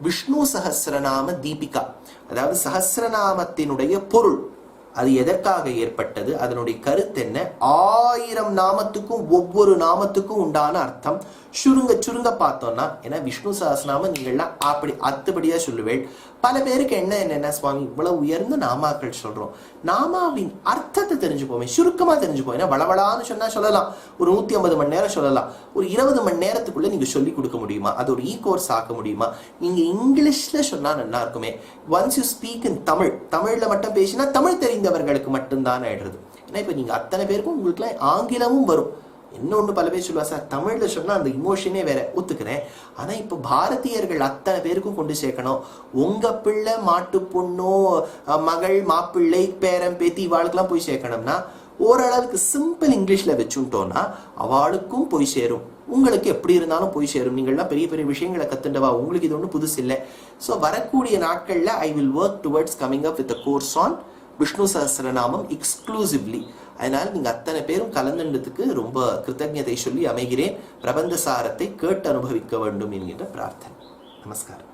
விஷ்ணு சஹஸ்ரநாம தீபிகா, அதாவது சஹஸ்ரநாமத்தினுடைய பொருள், அது எதற்காக ஏற்பட்டது, அதனுடைய கருத்து என்ன, 1000 நாமத்துக்கும் ஒவ்வொரு நாமத்துக்கும் உண்டான அர்த்தம் சுருங்க பார்த்தோம்னா, ஏன்னா விஷ்ணு சஹஸ்ரநாமம் நீங்கள்லாம் அப்படி அத்துபடியா சொல்லுவேள். பல பேருக்கு என்னென்ன சுவாமி இவ்வளவு உயர்ந்த நாமாக்கள் சொல்றோம், நாமாவின் அர்த்தத்தை தெரிஞ்சுப்போமே, சுருக்கமா தெரிஞ்சுப்போம். ஏன்னா வளவளான்னு சொன்னா சொல்லலாம், ஒரு 150 மணி நேரம் சொல்லலாம், ஒரு 20 மணி நேரத்துக்குள்ள நீங்க சொல்லி கொடுக்க முடியுமா, அது ஒரு கோர்ஸ் ஆக்க முடியுமா? நீங்க இங்கிலீஷ்ல சொன்னா நல்லா இருக்குமே. ஒன்ஸ் யூ ஸ்பீக் இன் தமிழ்ல மட்டும் பேசினா தமிழ் தெரிந்தவர்களுக்கு மட்டும்தான் ஆயிடுறது. ஏன்னா இப்ப நீங்க அத்தனை பேருக்கும் உங்களுக்குலாம் ஆங்கிலமும் வரும். இன்னொன்று பல பேர் சொல்லுவா, சார் தமிழில் சொன்னால் அந்த இமோஷனே வேற, ஒத்துக்கிறேன். ஆனால் இப்போ பாரதியர்கள் அத்தனை பேருக்கும் கொண்டு சேர்க்கணும். உங்கள் பிள்ளை மாட்டு பொண்ணோ மகள் மாப்பிள்ளை பேரன் பேத்தி இவாளுக்கெல்லாம் போய் சேர்க்கணும்னா ஓரளவுக்கு சிம்பிள் இங்கிலீஷில் வச்சுட்டோன்னா அவளுக்கும் போய் சேரும், உங்களுக்கு எப்படி இருந்தாலும் போய் சேரும். நீங்கள்லாம் பெரிய பெரிய விஷயங்களை கற்றுண்டவா, உங்களுக்கு இது ஒன்றும் புதுசு இல்லை. ஸோ வரக்கூடிய நாட்களில் I will work towards coming up with a course on Vishnu Sahasranamam exclusively. அதனால் நீங்கள் அத்தனை பேரும் கலந்துன்றதுக்கு ரொம்ப கிருத்தஜதை சொல்லி அமைகிறேன். பிரபந்த சாரத்தை கேட்டு அனுபவிக்க வேண்டும் என்கின்ற பிரார்த்தனை. நமஸ்காரம்.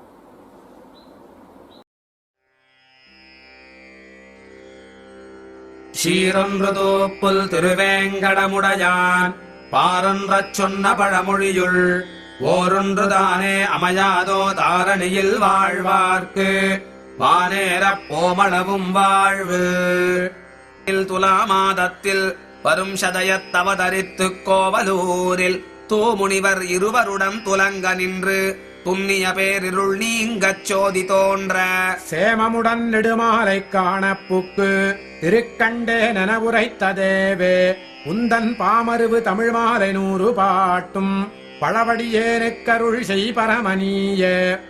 ஷீரொன்று புல் திருவேங்கடமுடையான் பாரொன்றச் சொன்ன பழமொழியுள் ஓரொன்றுதானே அமையாதோ தாரணியில் வாழ்வார்க்கு வானேரப் போமளவும் வாழ்வு. துலா மாதத்தில் வரும் சதயத்தவதரித்துக் கோவலூரில் தூமுனிவர் இருவருடன் துலங்க நின்று துன்னிய பேரிருள் நீங்கச் சோதி தோன்ற சேமமுடன் நெடுமாலை காண புக்கு திருக்கண்டே நனவுரைத்ததேவே உந்தன் பாமருவு தமிழ் மாலை 100 பாட்டும் பழவடியேனுக்கருள் செய் பரமணிய.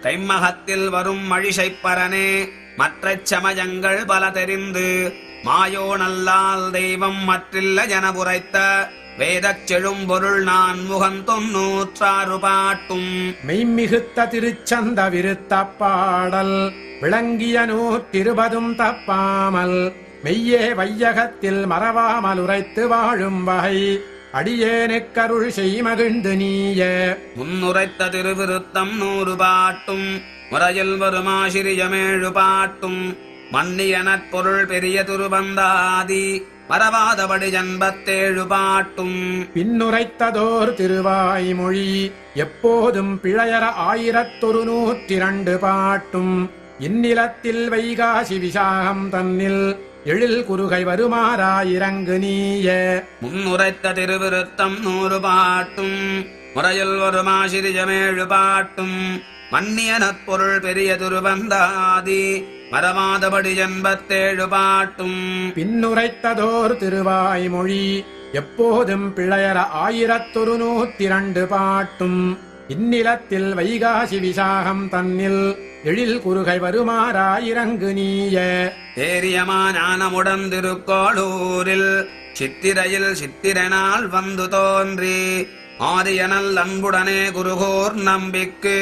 கைம்மகத்தில் வரும் மழிசைப்பரனே மற்றச் சமயங்கள் பல தெரிந்து மாயோ நல்லால் தெய்வம் மற்றில்ல எனவுரைத்த வேதச் செழும் பொருள் நான் முகன் 96 பாட்டும் மெய்மிகுத்த திருச்சந்த விருத்த பாடல் விளங்கிய 120 தப்பாமல் மெய்யே வையகத்தில் மறவாமல் உரைத்து வாழும் வகை அடியேனுக்கருள் செய் மகிழ்ந்து நீய. முன்னுரைத்த திருவிருத்தம் 100 பாட்டும் முறையில் வருமாசிரியமேழு பாட்டும் மன்னிய நற்பொருள் பெரிய துருபந்தாதி மறவாதபடி 87 பாட்டும் பின்னுரைத்ததோர் திருவாய்மொழி எப்போதும் பிழையற 1102 பாட்டும் இந்நிலத்தில் வைகாசி விசாகம் தன்னில் எழில் குறுகை வருமாறாயிரங்கு நீய. முன்னுரைத்த திருவிருத்தம் 100 பாட்டும் முறையில் வருமாசிரியமேழு பாட்டும் மன்னிய நற்பொருள் பெரிய துருபந்தாதி மறவாதபடி 87 பாட்டும் பின்னுரைத்ததோர் திருவாய்மொழி எப்போதும் பிழையற 1102 பாட்டும் இந்நிலத்தில் வைகாசி விசாகம் தன்னில் எழில் குறுகை வருமாறாயிரங்கு நீய. தேரியமா ஞானமுடன் திருக்கோளூரில் சித்திரையில் சித்திரனால் வந்து தோன்றி ஆரியனல் அன்புடனே குருகோர் நம்பிக்கு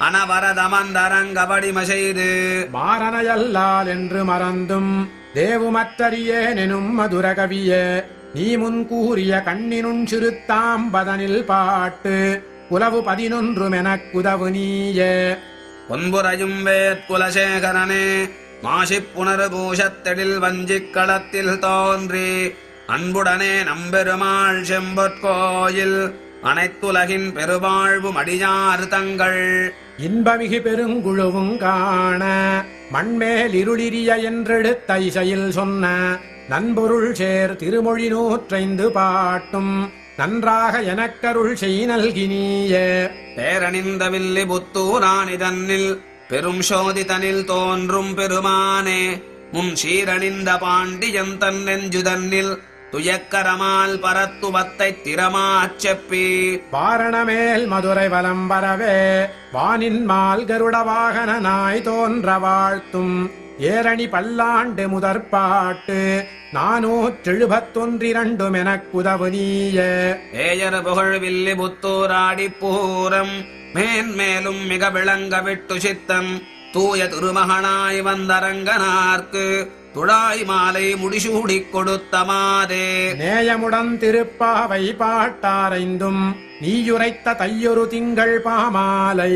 அனவரதமந்தரங்கபடிம செய்து மாறனையல்லால் என்று மறந்தும் தேவுமற்றறியேனெனும் மதுரகவியே நீ முன் கூறிய கண்ணினுன் சிறுத்தாம்பதனில் பாட்டு குலவு 11 மெனக்குதவு நீயே. பொன்புரையும் வேத்குலசேகரனே மாசிப் புனரு பூஷத்தெழில் வஞ்சிக் களத்தில் தோன்றி அன்புடனே நம்பெருமாள் செம்பொற்கோயில் அனைத்துலகின் பெருவாழ்வு மடியார் தங்கள் இன்பமிகு பெருங்குழுவும் காண மண்மேல் இருளிரிய என்றெடுத்த இசையில் சொன்ன நன்பொருள் சேர் திருமொழி 105 பாட்டும் நன்றாக எனக்கருள் செய் நல்கினியே. பேரணிந்த வில்லி புத்தூரானிதன்னில் பெரும் சோதிதனில் தோன்றும் பெருமானே முன் சீரணிந்த பாண்டியன் தன் நெஞ்சுதன்னில் துயக்கரமால் பரத்துவத்தைத் திறமாச் செப்பி வாரணமேல் மதுரை வலம் வரவே வானின் மால் கருட வாகனனாய் தோன்ற வாழ்த்தும் ஏரணி பல்லாண்டு முதற்பாட்டு 471 மெனக்குதவு நீயே. ஏயர் புகழ் வில்லி புத்தூராடிப் பூரம் மேன்மேலும் மிக விளங்க விட்டு சித்தம் தூய திருமகனாய் வந்தரங்கனார்க்கு துழாய் மாலை முடிசூடிக் கொடுத்த மாதே. நேயமுடன் திருப்பாவை பாட்டாரைந்தும் நீயுரைத்த தையொரு திங்கள் பாமாலை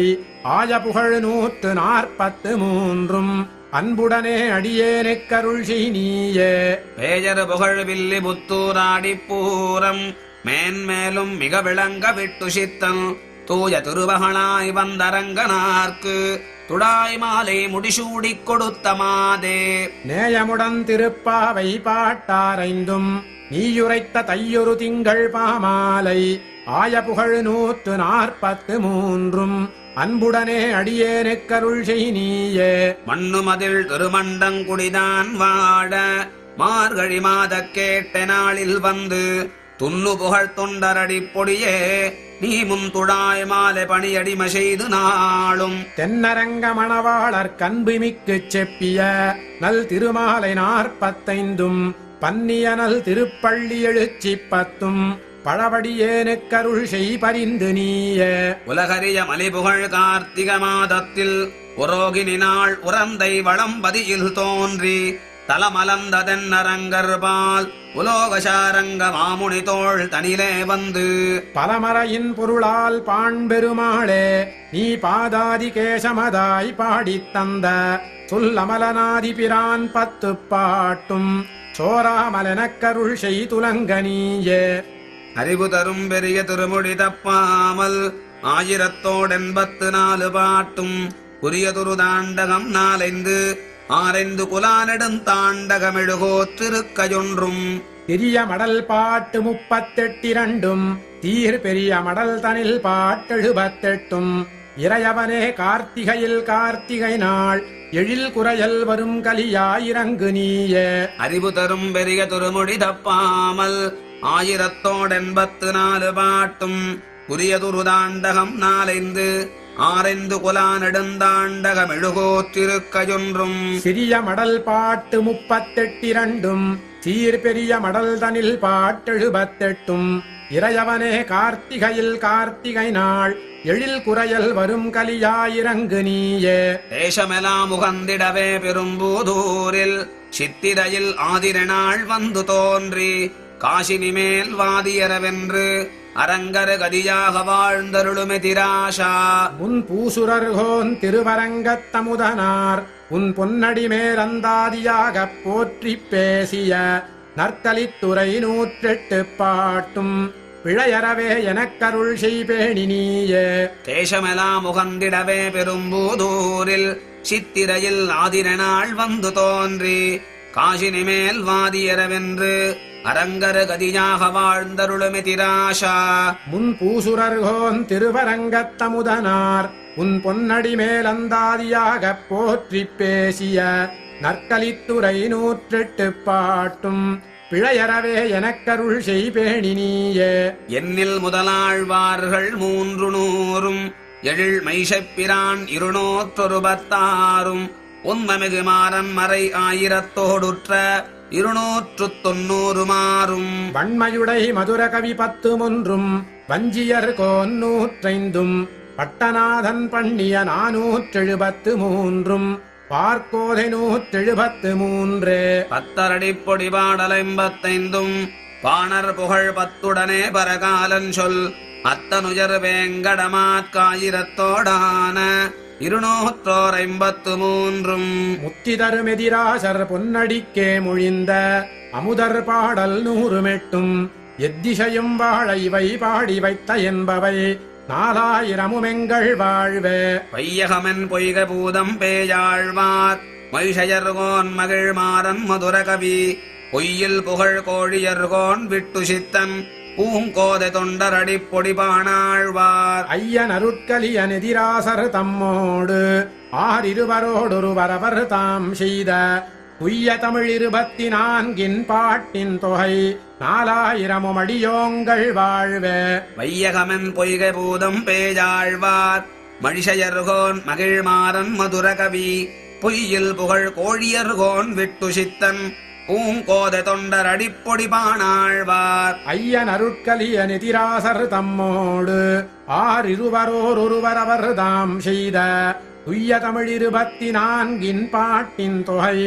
ஆய புகழ் 143 அன்புடனே அடியேனுக்கருள் செய் நீயே. பேயர் புகழ் வில்லி புத்தூராடிப் பூரம் மேன்மேலும் மிக விளங்க விட்டு சித்தம் தூய திருமகனாய் வந்தரங்கனார்க்கு துடாய் மாலை முடிசூடிக் கொடுத்த மாதே. நேயமுடன் திருப்பாவை பாட்டாரைந்தும் நீயுரைத்த தையொரு திங்கள் பாமாலை ஆய புகழ் 143 அன்புடனே அடியேனுக்கருள் செய் நீயே. மண்ணுமதில் திருமண்டங்குடிதான் வாழ மார்கழி மாதக் கேட்ட நாளில் வந்து துண்ணு புகழ் தொண்டரடி பொடியே நீ முன் துழாய் மாலை பணியடிம செய்து நாளும் தென்னரங்க மணவாளர் கண்புமிக்குச் செப்பிய நல் திருமாலை 45 பன்னிய நல் திருப்பள்ளி எழுச்சி 10 பழவடியேனுக்கருள் செய் பரிந்து நீயே. உலகறிய மலிபுகழ் கார்த்திக மாதத்தில் உரோகினி நாள் உரந்தை வளம்பதியில் தோன்றி தலமலந்ததென்னரங்கர்பால் உலோகசாரங்க மாமுனி தோள் தனிலே வந்து பலமறையின் பொருளால் பாண்பெருமாளே நீ பாதாதி கேசமதாய் பாடித் தந்த சொல்லமலனாதி பிரான் 10 பாட்டும் சோராமலெனக்கருள் செய் துலங்கனியே. அறிவு தரும் பெரிய திருமொழி தப்பாமல் 1084 பாட்டும் உரியதொரு தாண்டகம் 4 6 குலானெடும் தாண்டகமெழுகோற்றிருக்கையொன்றும் பெரிய மடல் பாட்டு 38 தீர் பெரிய மடல் தனில் பாட்டு 78 இறையவனே கார்த்திகையில் கார்த்திகை நாள் எழில் குறையல் வரும் கலியாயிரங்கு நீயே. அறிவு தரும் பெரிய திருமொழி தப்பாமல் 1084 பாட்டும் உரியதொரு தாண்டகம் 4 6 குலானெடுந்தாண்டகமெழுகோற்றிருக்கையொன்றும் சிறிய மடல் பாட்டு 38 சீர் பெரிய மடல் தனில் பாட்டு 78 இறையவனே கார்த்திகையில் கார்த்திகை நாள் எழில் குறையல் வரும் கலியாயிரங்கு நீயே. தேசமெல்லாம் முகந்திடவே பெரும்பூதூரில் சித்திரையில் ஆதிரநாள் வந்து தோன்றி காசினி மேல் வாதியரவென்று அரங்கரு கதியாக வாழ்ந்தருளுமெதிராஷா உன் பூசுரர்கோன் திருவரங்கத்தமுதனார் உன் பொன்னடி மேலந்தாதியாகப் போற்றிப் பேசிய நற்கலித்துறை 108 பாட்டும் பிழையறவே எனக்கருள் செய்பேணி நீயே. தேசமெல்லாம் முகந்திடவே பெரும்பூதூரில் சித்திரையில் ஆதிரநாள் வந்து தோன்றி காசினி மேல் வாதியரவென்று அரங்கரு கதியாக வாழ்ந்தருளுமெதிராஷா முன் பூசுரர்கோன் திருவரங்கத்தமுதனார் உன் பொன்னடி மேலந்தாதியாகப் போற்றிப் பேசிய நற்கலித்துறை 108 பாட்டும் பிழையறவே எனக்கருள் செய்பேணி நீயே. என்னில் முதலாழ்வார்கள் 300 எழில் மைஷப்பிரான் 216 உண்மமிகு மாறன் மறை 1000தோடுற்ற 290 மாறும் வன்மையுடை மதுர கவி 10 வஞ்சியர் கோன்னூற்றைந்தும் பட்டநாதன் பண்ணிய 473 பார்க்கோதை 173 பத்தரடிப்பொடி பாடல் 55 பாணர் புகழ் 10 பரகாலன் சொல் அத்தனுயர் வேங்கடமாத்காயிரத்தோடான 253 முத்தி தருமெதிராசர் பொன்னடிக்கே மொழிந்த அமுதர் பாடல் 108 எத்திசையும் வாழ இவை பாடி வைத்த என்பவை 4000 எங்கள் வாழ்வே. வையகமென் பொய்க பூதம் பேயாழ்வார் மைஷயர்கோன் மகிழ் மாறன் மதுர கவி பொய்யில் புகழ் கோழியர்கோன் விட்டு சித்தன் பூங்கோதை தொண்டரடி பொடிபானாழ்வார். ஐயன் அருட்கலியன் எதிராசர் தம்மோடு 6 தாம் செய்த உய்ய தமிழ் 24 பாட்டின் தொகை 4000 அடியோங்கள் வாழ்வே. வையகமென் பொய்கை பூதம் பேயாழ்வார் மழிஷயர்கோன் மகிழ்மாறன் மதுர கவி பொய்யில் புகழ் கோழியர்கோன் விட்டு சித்தன் பூங்கோதை தொண்டர் அடிப்பொடிபானாழ்வார். ஐயன் அருட்கலியன் எதிராசர் தம்மோடு 6 தாம் செய்த உய்ய தமிழ் 24 பாட்டின் தொகை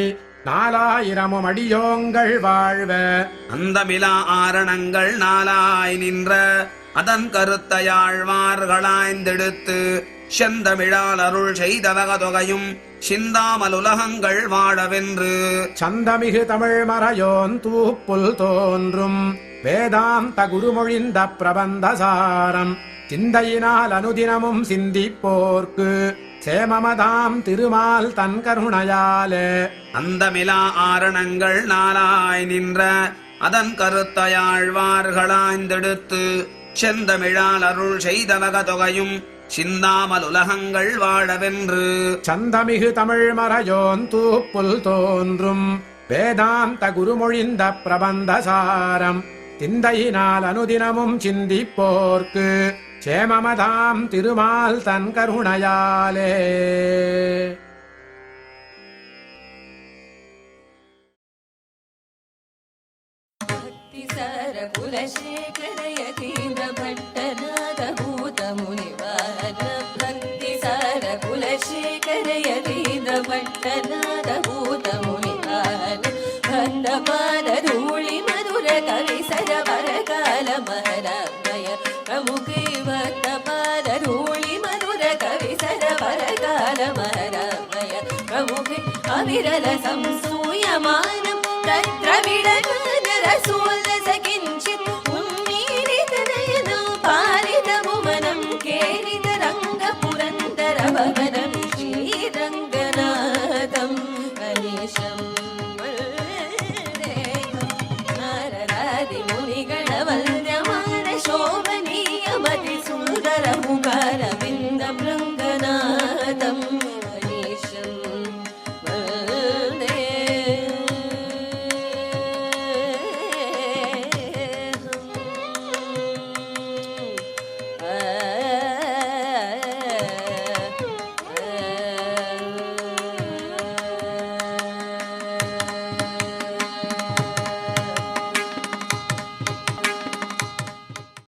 4000 அடியோங்கள் வாழ்வே. அந்தமிலா ஆரணங்கள் 4 நின்ற அதன் கருத்தையாழ்வார்களாய்ந்தெடுத்து செந்தமிழால் அருள் செய்தவக தொகையும் சிந்தாமல் உலகங்கள் வாழவென்று சந்தமிகு தமிழ் மறையோன் தூப்புல் தோன்றும் வேதாந்த குருமொழிந்த பிரபந்தசாரம் சிந்தையினால் அனுதினமும் சிந்திப்போர்க்கு சேமமதாம் திருமால் தன் கருணையாலே. அந்தமிலா ஆரணங்கள் 4 நின்ற அதன் கருத்தையாழ்வார்களாய்ந்தெடுத்து செந்தமிழால் அருள் செய்தவக தொகையும் சிந்தாமல் உலகங்கள் வாழவென்று சந்தமிகு தமிழ் மறையோன் தூப்புல் தோன்றும் வேதாந்த குருமொழிந்த பிரபந்தசாரம் சிந்தையினால் அனுதினமும் சிந்திப்போர்க்கு சேமமதாம் திருமால் தன் கருணையாலே. भक्तिसार कुलशेखर यतीन्द्र भट्टनाथ भूत मुनिवार भक्तिसार कुलशेखर यतीन्द्र भट्टनाथ भूत मुनिवार भक्तपाद धूळि मधुर कवि सरवर काल महरामय प्रमुखी भक्तपाद धूळि मधुर कवि सरवर काल महरामय प्रमुखी अविरल संसूयमानं तत्र विडगान रसूल